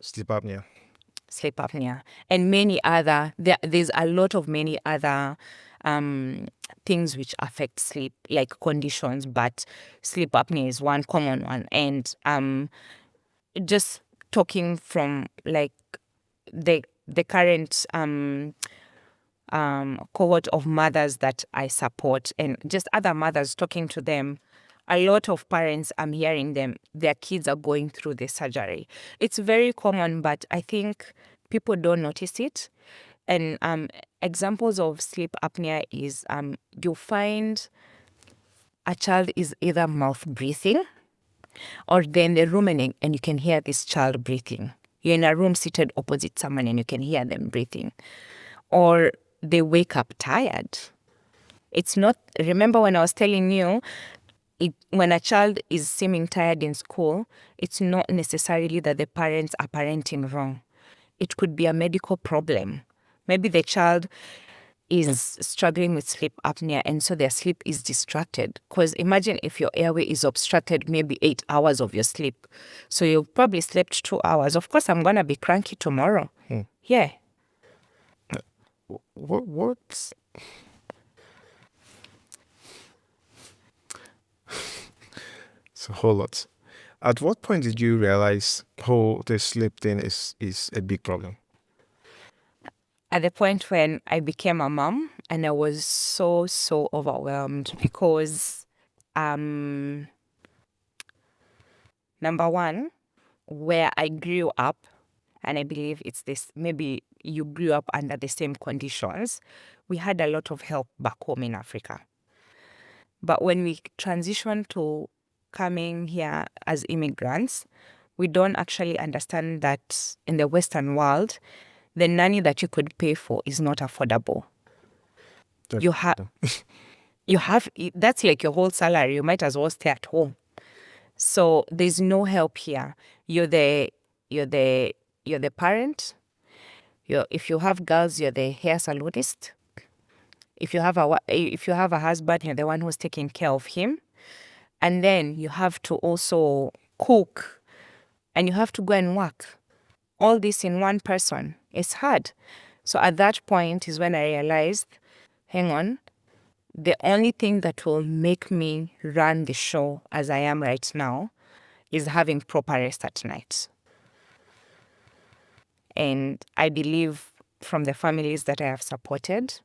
Sleep apnea. Sleep apnea. And many other, there's a lot of many other things which affect sleep, like conditions, but sleep apnea is one common one. And just talking from like the current cohort of mothers that I support and just other mothers talking to them, a lot of parents, I'm hearing them, their kids are going through the surgery. It's very common, but I think people don't notice it. And examples of sleep apnea is you'll find a child is either mouth breathing or they're in the room and you can hear this child breathing. You're in a room seated opposite someone and you can hear them breathing. Or they wake up tired. It's not, remember when I was telling you, when a child is seeming tired in school, it's not necessarily that the parents are parenting wrong. It could be a medical problem. Maybe the child is struggling with sleep apnea and so their sleep is distracted. Because imagine if your airway is obstructed, maybe 8 hours of your sleep. So you probably slept 2 hours. Of course, I'm going to be cranky tomorrow. Yeah. What's... It's a whole lot. At what point did you realize the sleep thing is a big problem? At the point when I became a mom and I was so overwhelmed because, number one, where I grew up, and I believe it's this, maybe you grew up under the same conditions, we had a lot of help back home in Africa. But when we transitioned to coming here as immigrants, we don't actually understand that in the Western world, the nanny that you could pay for is not affordable. You have that's like your whole salary. You might as well stay at home. So there's no help here. You're the parent. If you have girls, you're the hair salonist. If you have a husband, you're the one who's taking care of him. And then you have to also cook and you have to go and work. All this in one person. It's hard. So at that point is when I realized, hang on, the only thing that will make me run the show as I am right now is having proper rest at night. And I believe from the families that I have supported,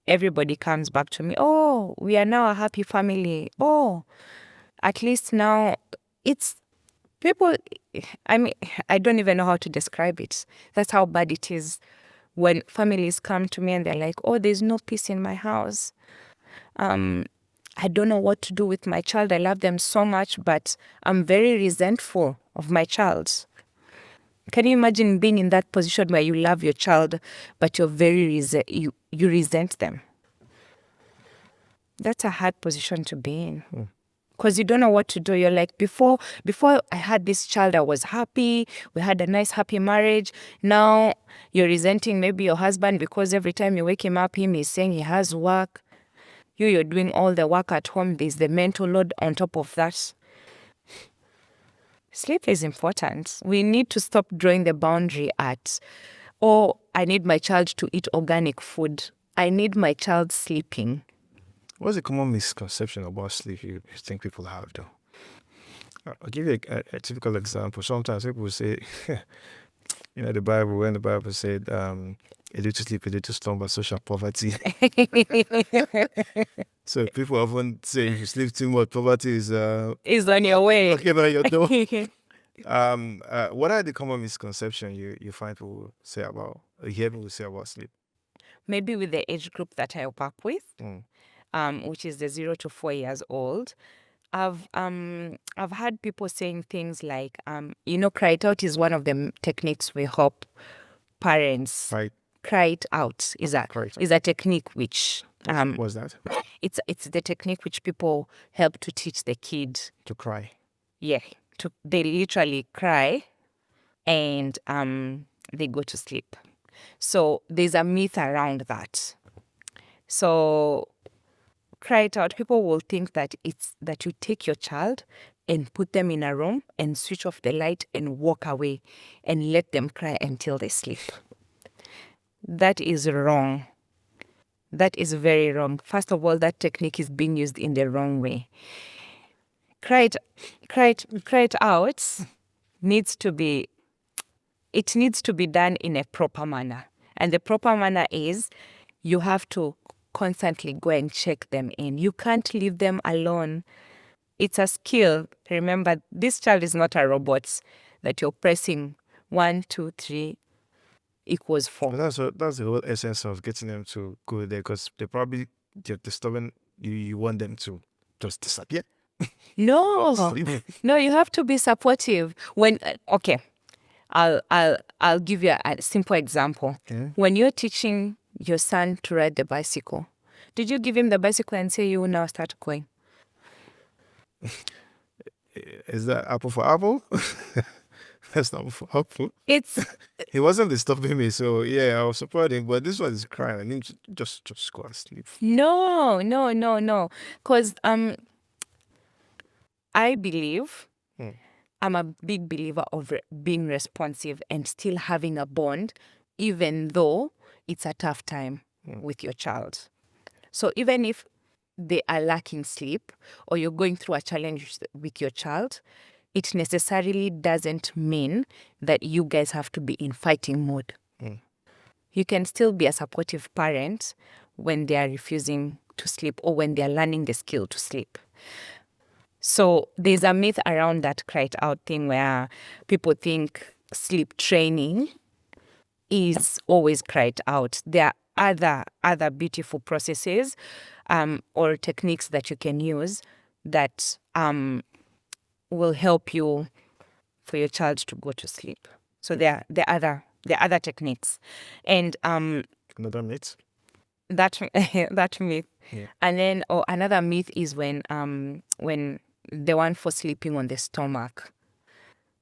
everybody comes back to me, oh, we are now a happy family. Oh, at least now it's people, I mean, I don't even know how to describe it. That's how bad it is when families come to me and they're like, oh, there's no peace in my house. I don't know what to do with my child. I love them so much, but I'm very resentful of my child. Can you imagine being in that position where you love your child, but you're you resent them? That's a hard position to be in. Because you don't know what to do. You're like, before I had this child, I was happy. We had a nice, happy marriage. Now you're resenting maybe your husband because every time you wake him up, he's saying he has work. You're doing all the work at home. There's the mental load on top of that. Sleep is important. We need to stop drawing the boundary at, oh, I need my child to eat organic food. I need my child sleeping. What's a common misconception about sleep you think people have, though? I'll give you a typical example. Sometimes people say, the Bible, when the Bible said, a little sleep, a little slumber, social poverty. So people often say, if you sleep too much, poverty is on your way. knocking on your door. What are the common misconceptions you find people say about, or you hear people say about sleep? Maybe with the age group that I work with. Which is the 0 to 4 years old, I've had people saying things like, cry it out is one of the techniques we help parents. Right. Cry it out is a technique which what's that? It's the technique which people help to teach the kid To cry. Yeah, they literally cry, and they go to sleep. So there's a myth around that. So cry it out. People will think that it's that you take your child and put them in a room and switch off the light and walk away and let them cry until they sleep. That is wrong. That is very wrong. First of all, that technique is being used in the wrong way. Cry it out needs to be done in a proper manner. And the proper manner is you have to constantly go and check them in. You can't leave them alone. It's a skill. Remember, this child is not a robot that you're pressing 1, 2, 3. equals 4. That's the whole essence of getting them to go there, because they're disturbing you. You want them to just disappear. No, Sleep. no, you have to be supportive. When okay, I'll give you a simple example. Okay. When you're teaching your son to ride the bicycle, did you give him the bicycle and say you will now start going? Is that apple for apple? That's not for apple. It's He wasn't disturbing me, so yeah, I was supporting. But this one is crying. I need to just go and sleep. no. Because I believe I'm a big believer of being responsive and still having a bond, even though it's a tough time with your child. So even if they are lacking sleep or you're going through a challenge with your child, it necessarily doesn't mean that you guys have to be in fighting mode. You can still be a supportive parent when they are refusing to sleep or when they are learning the skill to sleep. So there's a myth around that cry it out thing where people think sleep training is always cry it out. There are other beautiful processes or techniques that you can use that will help you for your child to go to sleep. So there are other techniques, and Another myth. that myth. Yeah. And then another myth is when the one for sleeping on the stomach.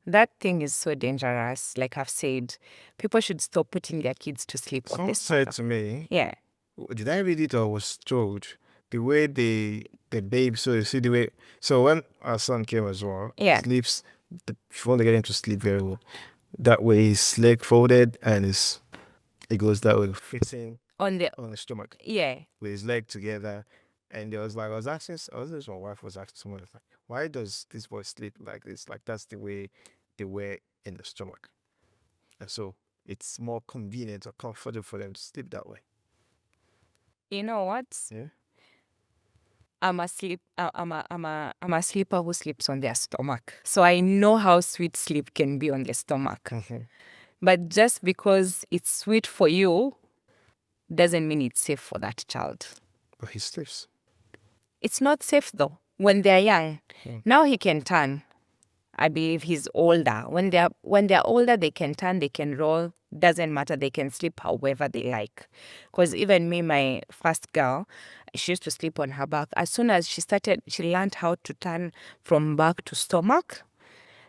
That thing is so dangerous. Like I've said, people should stop putting their kids to sleep on Someone the said stomach. to me, Yeah. did I read it or was told the way the babe, so you see the way, so when our son came as well, Yeah. sleeps, if you want to get him to sleep very well, that way his leg folded and it goes that way, facing On the stomach yeah. with his leg together. And there was like, my wife was asking someone, like, why does this boy sleep like this? Like, that's the way they were in the stomach. And so it's more convenient or comfortable for them to sleep that way. You know what? Yeah. I'm a sleeper who sleeps on their stomach. So I know how sweet sleep can be on the stomach. But just because it's sweet for you doesn't mean it's safe for that child. But he sleeps. It's not safe though when they're young. Now he can turn. I believe he's older. When they're older, they can turn, they can roll. Doesn't matter. They can sleep however they like. Because even me, my first girl, she used to sleep on her back. As soon as she learned how to turn from back to stomach.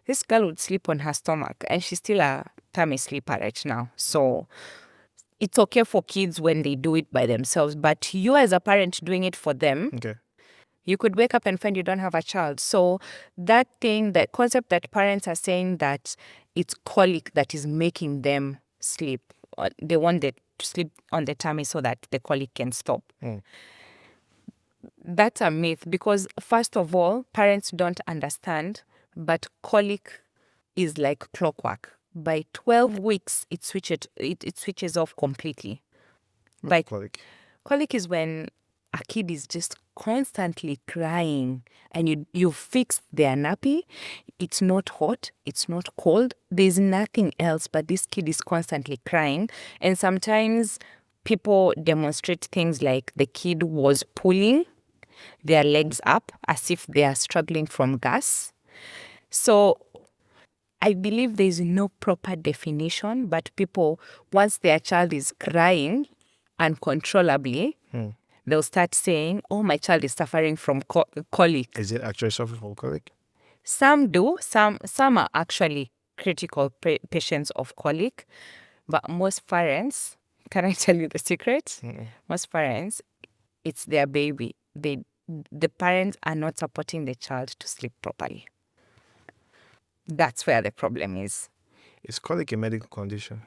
This girl would sleep on her stomach, and she's still a tummy sleeper right now. So it's okay for kids when they do it by themselves, but you as a parent doing it for them, Okay. you could wake up and find you don't have a child. So that concept that parents are saying that it's colic that is making them sleep, or they want them to sleep on the tummy so that the colic can stop. That's a myth because, first of all, parents don't understand, but colic is like clockwork. By 12 weeks, it switches off completely. By colic is when a kid is just constantly crying and you fix their nappy. It's not hot, it's not cold, there's nothing else, but this kid is constantly crying. And sometimes people demonstrate things like the kid was pulling their legs up as if they are struggling from gas. So I believe there's no proper definition, but people, once their child is crying uncontrollably, they'll start saying, oh, my child is suffering from colic. Is it actually suffering from colic? Some do. Some are actually critical patients of colic. But most parents, can I tell you the secret? Most parents, it's their baby. The parents are not supporting the child to sleep properly. That's where the problem is. Is colic a medical condition?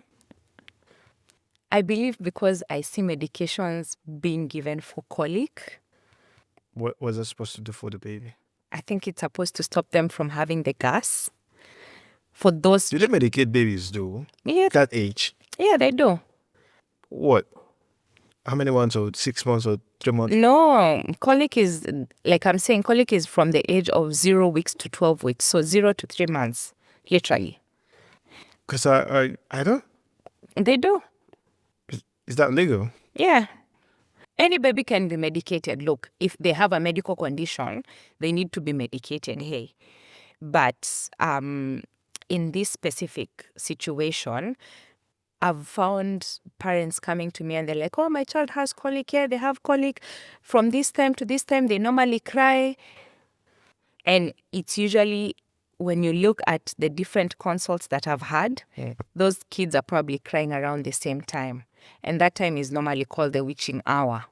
I believe because I see medications being given for colic. What was it supposed to do for the baby? I think it's supposed to stop them from having the gas. For those... Do they medicate babies do? Yeah. That age? Yeah, they do. What? How many months, or 6 months, or 3 months? No, colic is, like I'm saying, colic is from the age of 0 weeks to 12 weeks. So 0 to 3 months, literally. Because I don't... They do. Is that legal? Yeah. Any baby can be medicated. Look, if they have a medical condition, they need to be medicated. Hey. But in this specific situation, I've found parents coming to me and they're like, oh, my child has colic. Yeah, they have colic. From this time to this time, they normally cry. And it's usually when you look at the different consults that I've had, those kids are probably crying around the same time. And that time is normally called the witching hour,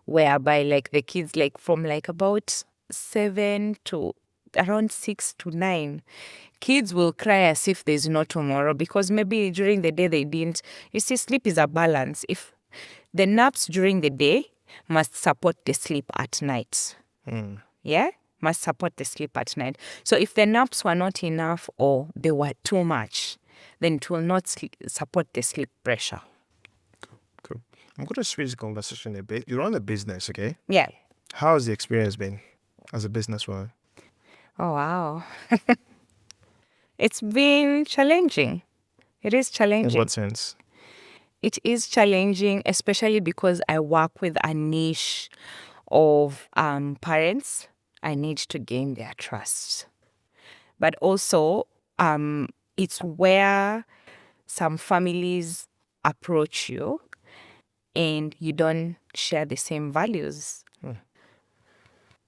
whereby like the kids like from like about 7 to around 6 to 9, kids will cry as if there's no tomorrow because maybe during the day they didn't. You see, sleep is a balance. If the naps during the day must support the sleep at night. Yeah? Must support the sleep at night. So if the naps were not enough or they were too much, then it will not support the sleep pressure. Cool. I'm going to switch the conversation a bit. You run a business, okay? Yeah. How has the experience been as a businesswoman? Oh, wow. It's been challenging. It is challenging. In what sense? It is challenging, especially because I work with a niche of parents. I need to gain their trust. But also, it's where some families approach you and you don't share the same values.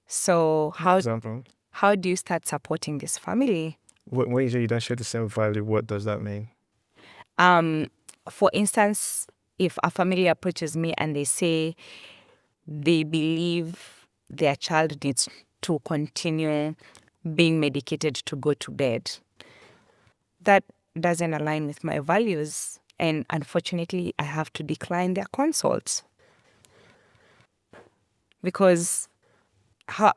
So Example? how do you start supporting this family? When you say you don't share the same value, what does that mean? For instance, if a family approaches me and they say they believe their child needs to continue being medicated to go to bed, that doesn't align with my values. And unfortunately, I have to decline their consults. Because how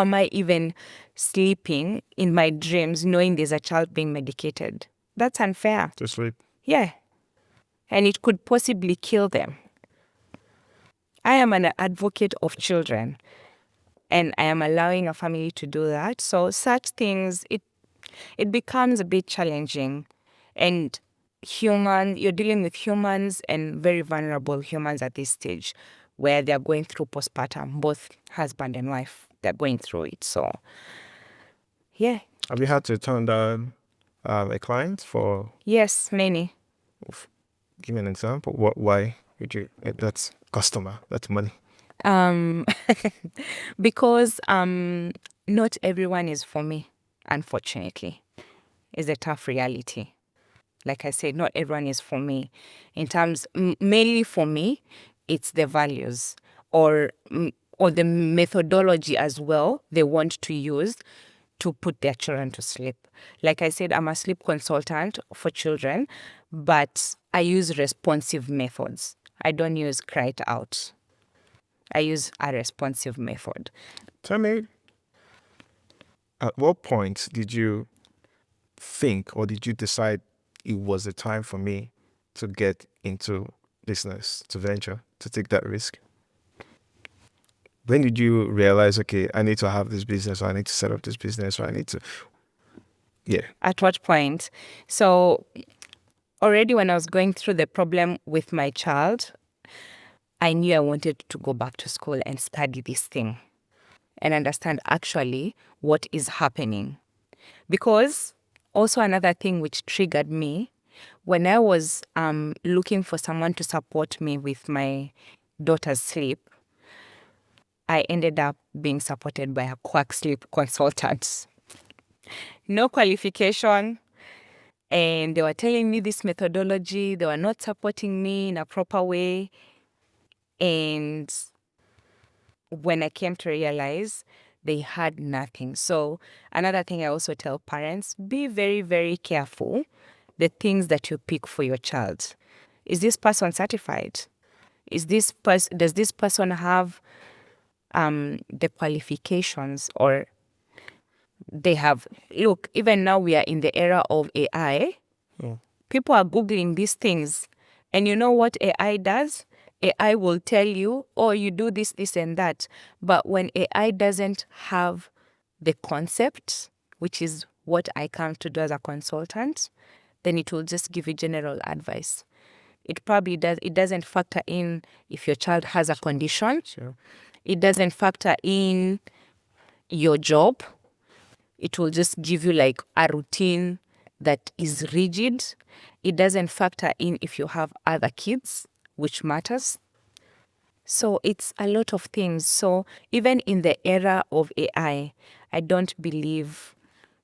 am I even sleeping in my dreams knowing there's a child being medicated? That's unfair. To sleep. Yeah. And it could possibly kill them. I am an advocate of children, and I am allowing a family to do that. So such things, it becomes a bit challenging. And you're dealing with humans and very vulnerable humans at this stage where they're going through postpartum, both husband and wife, they're going through it. So, yeah. Have you had to turn down a client for? Yes, many. Give me an example. Why would you? That's customer. That's money. Because not everyone is for me, unfortunately. It's a tough reality. Like I said, not everyone is for me. In terms, mainly for me, it's the values or the methodology as well they want to use to put their children to sleep. Like I said, I'm a sleep consultant for children, but I use responsive methods. I don't use cry it out. I use a responsive method. Tell me, at what point did you think or did you decide it was the time for me to get into business, to venture, to take that risk? When did you realize, okay, I need to have this business, or I need to set up this business, or I need to, yeah. At what point? So already when I was going through the problem with my child, I knew I wanted to go back to school and study this thing and understand actually what is happening. Because also another thing which triggered me, when I was looking for someone to support me with my daughter's sleep, I ended up being supported by a quack sleep consultant. No qualification. And they were telling me this methodology. They were not supporting me in a proper way. And when I came to realize, they had nothing. So another thing I also tell parents, be very, very careful the things that you pick for your child. Is this person certified? Does this person have the qualifications, or they have? Look, even now we are in the era of AI. People are Googling these things. And you know what AI does? AI will tell you, oh, you do this, this, and that. But when AI doesn't have the concept, which is what I come to do as a consultant, then it will just give you general advice. It probably does. It doesn't factor in if your child has a condition. Sure. It doesn't factor in your job. It will just give you like a routine that is rigid. It doesn't factor in if you have other kids, which matters. So it's a lot of things. So even in the era of AI, I don't believe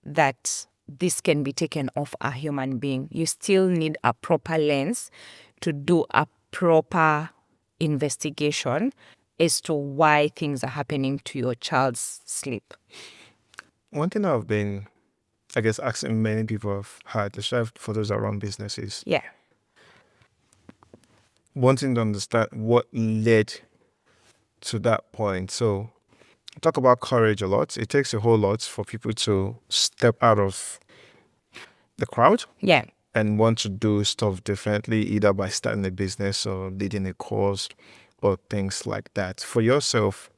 that this can be taken off a human being. You still need a proper lens to do a proper investigation as to why things are happening to your child's sleep. One thing I've been, I guess, asking many people have had, especially for those that run businesses, Yeah. wanting to understand what led to that point. So, talk about courage a lot. It takes a whole lot for people to step out of the crowd Yeah. and want to do stuff differently, either by starting a business or leading a course or things like that. For yourself,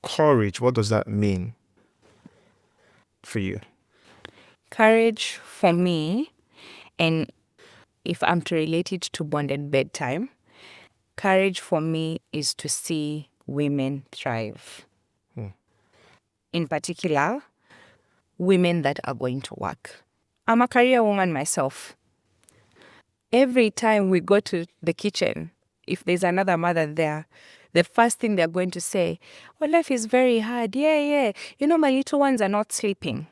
courage, what does that mean for you? Courage for me, and if I'm to relate it to bonded bedtime, courage for me is to see women thrive. In particular, women that are going to work. I'm a career woman myself. Every time we go to the kitchen, if there's another mother there, the first thing they're going to say, "Oh, life is very hard. Yeah. You know, my little ones are not sleeping."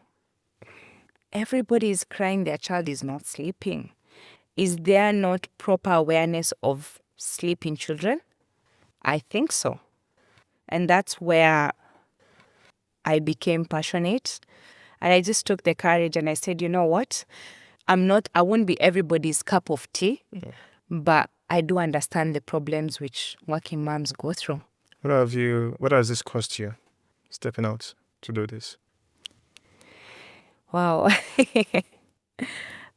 Everybody is crying their child is not sleeping. Is there not proper awareness of sleeping children? I think so. And that's where I became passionate. And I just took the courage and I said, you know what? I won't be everybody's cup of tea, but I do understand the problems which working moms go through. What has this cost you, stepping out to do this? Wow.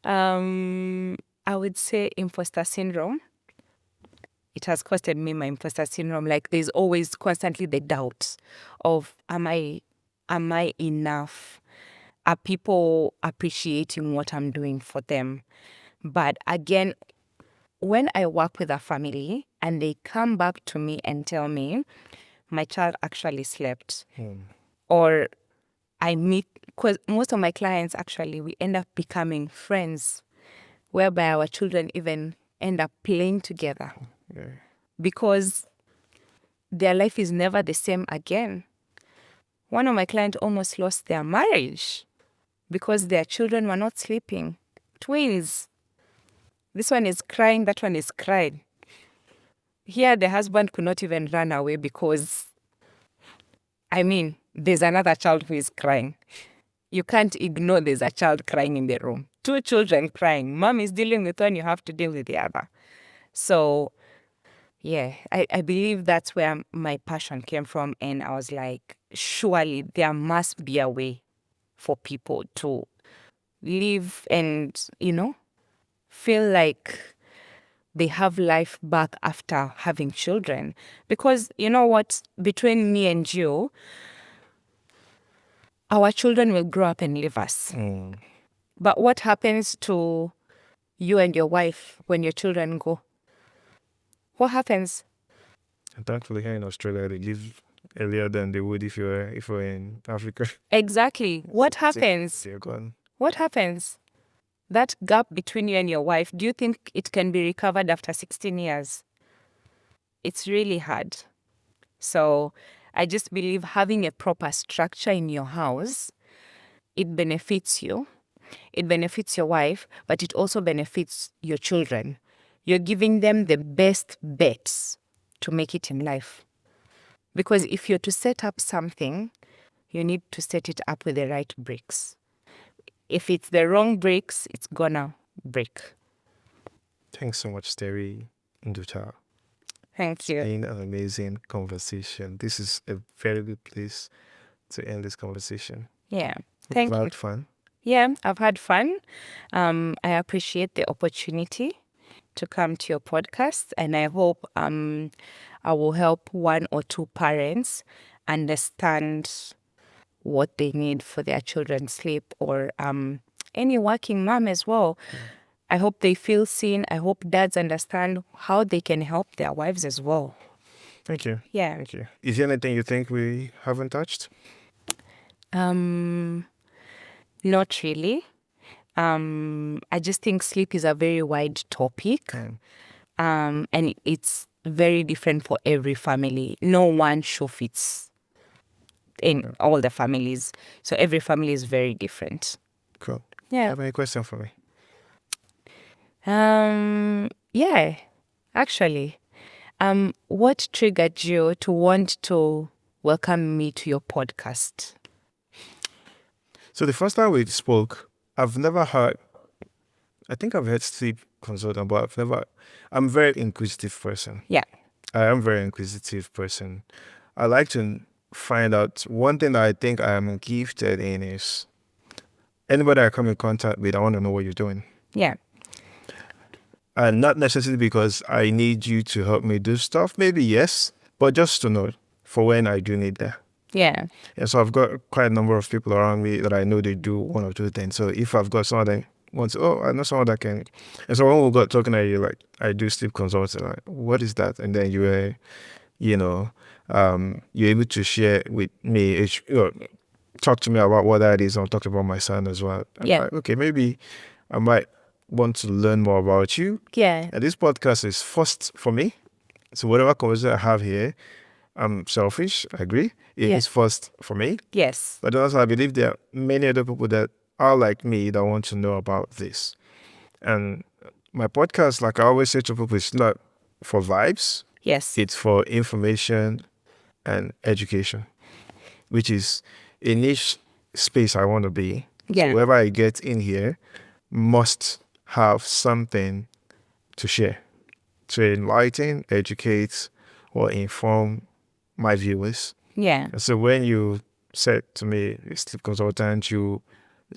I would say imposter syndrome. It has costed me my imposter syndrome. Like there's always constantly the doubt of, am I enough? Are people appreciating what I'm doing for them? But again, when I work with a family and they come back to me and tell me, my child actually slept, or I meet, because most of my clients actually, we end up becoming friends, whereby our children even end up playing together. Yeah. Because their life is never the same again. One of my clients almost lost their marriage because their children were not sleeping. Twins. This one is crying, that one is crying. Here, the husband could not even run away because, there's another child who is crying. You can't ignore there's a child crying in the room. Two children crying. Mom is dealing with one, you have to deal with the other. So, yeah, I believe that's where my passion came from. And I was like, surely there must be a way for people to live and, feel like they have life back after having children. Because you know what? Between me and you, our children will grow up and leave us. But what happens to you and your wife when your children go? What happens? And thankfully here in Australia, they leave earlier than they would if you were in Africa. Exactly. What happens? They're gone. What happens? That gap between you and your wife, do you think it can be recovered after 16 years? It's really hard. So I just believe having a proper structure in your house, it benefits you. It benefits your wife, but it also benefits your children. You're giving them the best bets to make it in life. Because if you're to set up something, you need to set it up with the right bricks. If it's the wrong bricks, it's gonna break. Thanks so much, Terry Nduta. Thank you. It's been an amazing conversation. This is a very good place to end this conversation. Yeah. Thank you. I've had fun. Yeah, I've had fun. I appreciate the opportunity to come to your podcast, and I hope I will help one or two parents understand what they need for their children's sleep, or any working mom as well. I hope they feel seen. I hope dads understand how they can help their wives as well. Thank you. Yeah. Thank you. Is there anything you think we haven't touched? Not really. I just think sleep is a very wide topic. And it's very different for every family. No one shoe fits in all the families. So every family is very different. Cool. Yeah. Have any question for me? Yeah, actually. What triggered you to want to welcome me to your podcast? So the first time we spoke, I've never heard, I think I've heard sleep consultant, but I'm a very inquisitive person. Yeah. I am a very inquisitive person. I like to find out, one thing that I think I am gifted in is anybody I come in contact with, I want to know what you're doing. Yeah. And not necessarily because I need you to help me do stuff, maybe yes, but just to know for when I do need that. Yeah. And so I've got quite a number of people around me that I know they do one or two things. So if I've got someone that wants, I know someone that can. And so when we got talking to you, like, I do sleep consulting, like, what is that? And then you were, you're able to share with me, talk to me about what that is. I'll talk about my son as well. Yeah. Like, okay, maybe I might want to learn more about you. Yeah. And this podcast is first for me. So whatever conversation I have here, I'm selfish, I agree. It is first for me. Yes. But also I believe there are many other people that are like me that want to know about this. And my podcast, like I always say to people, it's not for vibes. Yes. It's for information and education, which is a niche space I want to be. Yeah. So whoever I get in here must have something to share, to enlighten, educate, or inform my viewers. Yeah. And so when you said to me, sleep consultant, you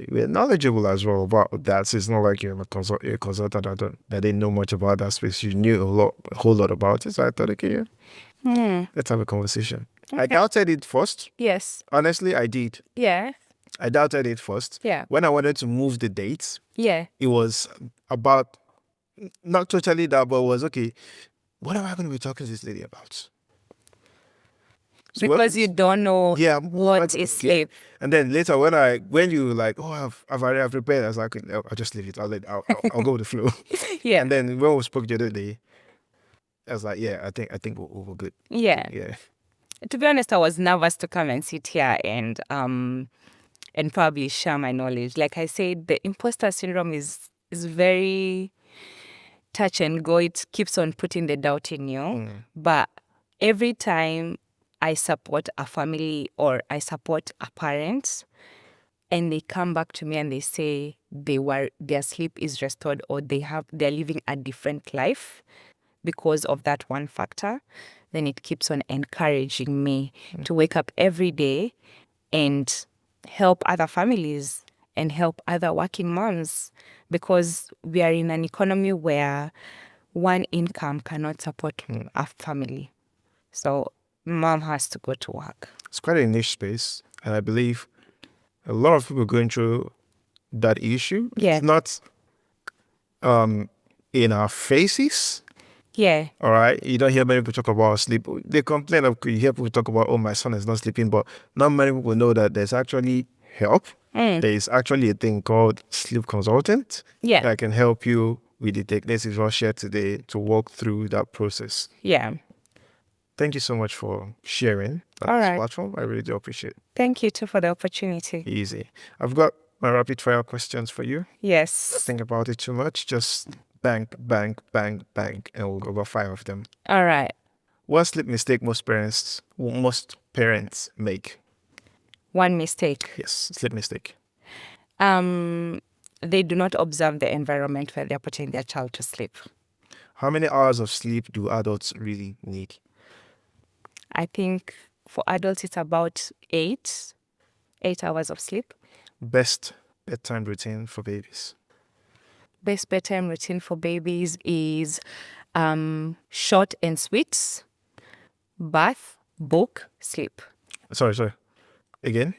were knowledgeable as well about that. So it's not like you're a consultant that didn't know much about that space. You knew a whole lot about it. So I thought, okay, let's have a conversation. Okay. I doubted it first. Yes. Honestly, I did. Yeah. I doubted it first. Yeah. When I wanted to move the dates, Yeah. it was about, not totally that, but it was, okay, what am I going to be talking to this lady about? So because you don't know what is sleep. And then later when you like, I've already prepared, I was like, I'll just leave it. I'll go with the flow. Yeah. And then when we spoke the other day, I was like, I think we're good. Yeah. Yeah. To be honest, I was nervous to come and sit here and probably share my knowledge. Like I said, the imposter syndrome is very touch and go. It keeps on putting the doubt in you. But every time I support a family or I support a parent and they come back to me and they say their sleep is restored or they're living a different life because of that one factor, then it keeps on encouraging me to wake up every day and help other families and help other working moms, because we are in an economy where one income cannot support a family. So mom has to go to work. It's quite a niche space, and I believe a lot of people going through that issue. Yeah. It's not in our faces. Yeah. All right. You don't hear many people talk about sleep. They complain you hear people talk about, my son is not sleeping, but not many people know that there's actually help. There is actually a thing called sleep consultant that can help you with the techniques we'll share today to walk through that process. Yeah. Thank you so much for sharing that platform. I really do appreciate it. Thank you too for the opportunity. Easy. I've got my rapid fire questions for you. Yes. Don't think about it too much. Just bang, bang, bang, bang, and we'll go over 5 of them. All right. What sleep mistake most parents make? One mistake. Yes, sleep mistake. They do not observe the environment where they're putting their child to sleep. How many hours of sleep do adults really need? I think for adults it's about 8 hours of sleep. Best bedtime routine for babies? Best bedtime routine for babies is short and sweet, bath, book, sleep. Sorry. Again?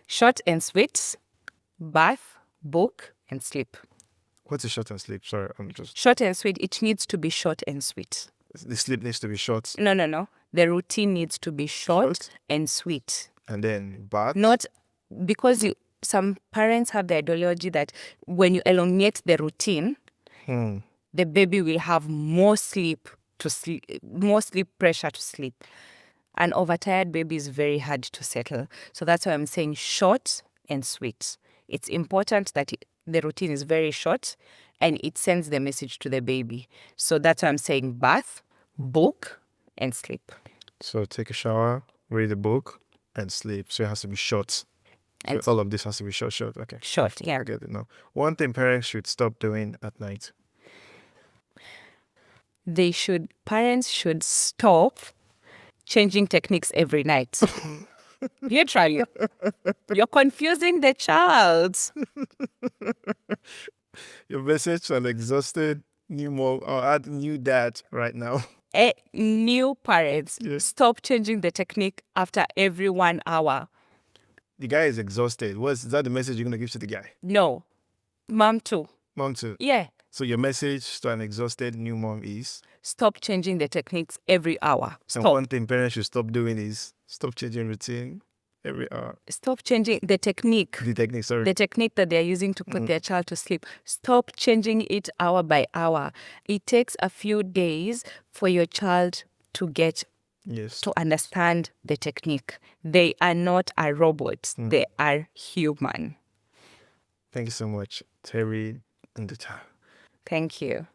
Short and sweet, bath, book, and sleep. What's a short and sleep? Sorry, I'm just... Short and sweet, it needs to be short and sweet. The sleep needs to be short. No. The routine needs to be short and sweet. And then bath. Not because some parents have the ideology that when you elongate the routine, the baby will have more sleep pressure to sleep. An overtired baby is very hard to settle. So that's why I'm saying short and sweet. It's important that the routine is very short and it sends the message to the baby. So that's why I'm saying bath, book, and sleep. So take a shower, read a book, and sleep. So it has to be short. So all of this has to be short. Okay. Short, yeah. I get it now. One thing parents should stop doing at night. Parents should stop changing techniques every night. You're confusing the child. Your message to an exhausted new mom or add new dad right now. New parents, stop changing the technique after every 1 hour. The guy is exhausted. Is that the message you're going to give to the guy? No. Mom too. Mom too? Yeah. So your message to an exhausted new mom is? Stop changing the techniques every hour. Stop. And one thing parents should stop doing is stop changing routine every hour. Stop changing the technique. The technique, sorry. The technique that they're using to put their child to sleep. Stop changing it hour by hour. It takes a few days for your child to get to understand the technique. They are not a robot. They are human. Thank you so much, Terry Nduta. Thank you.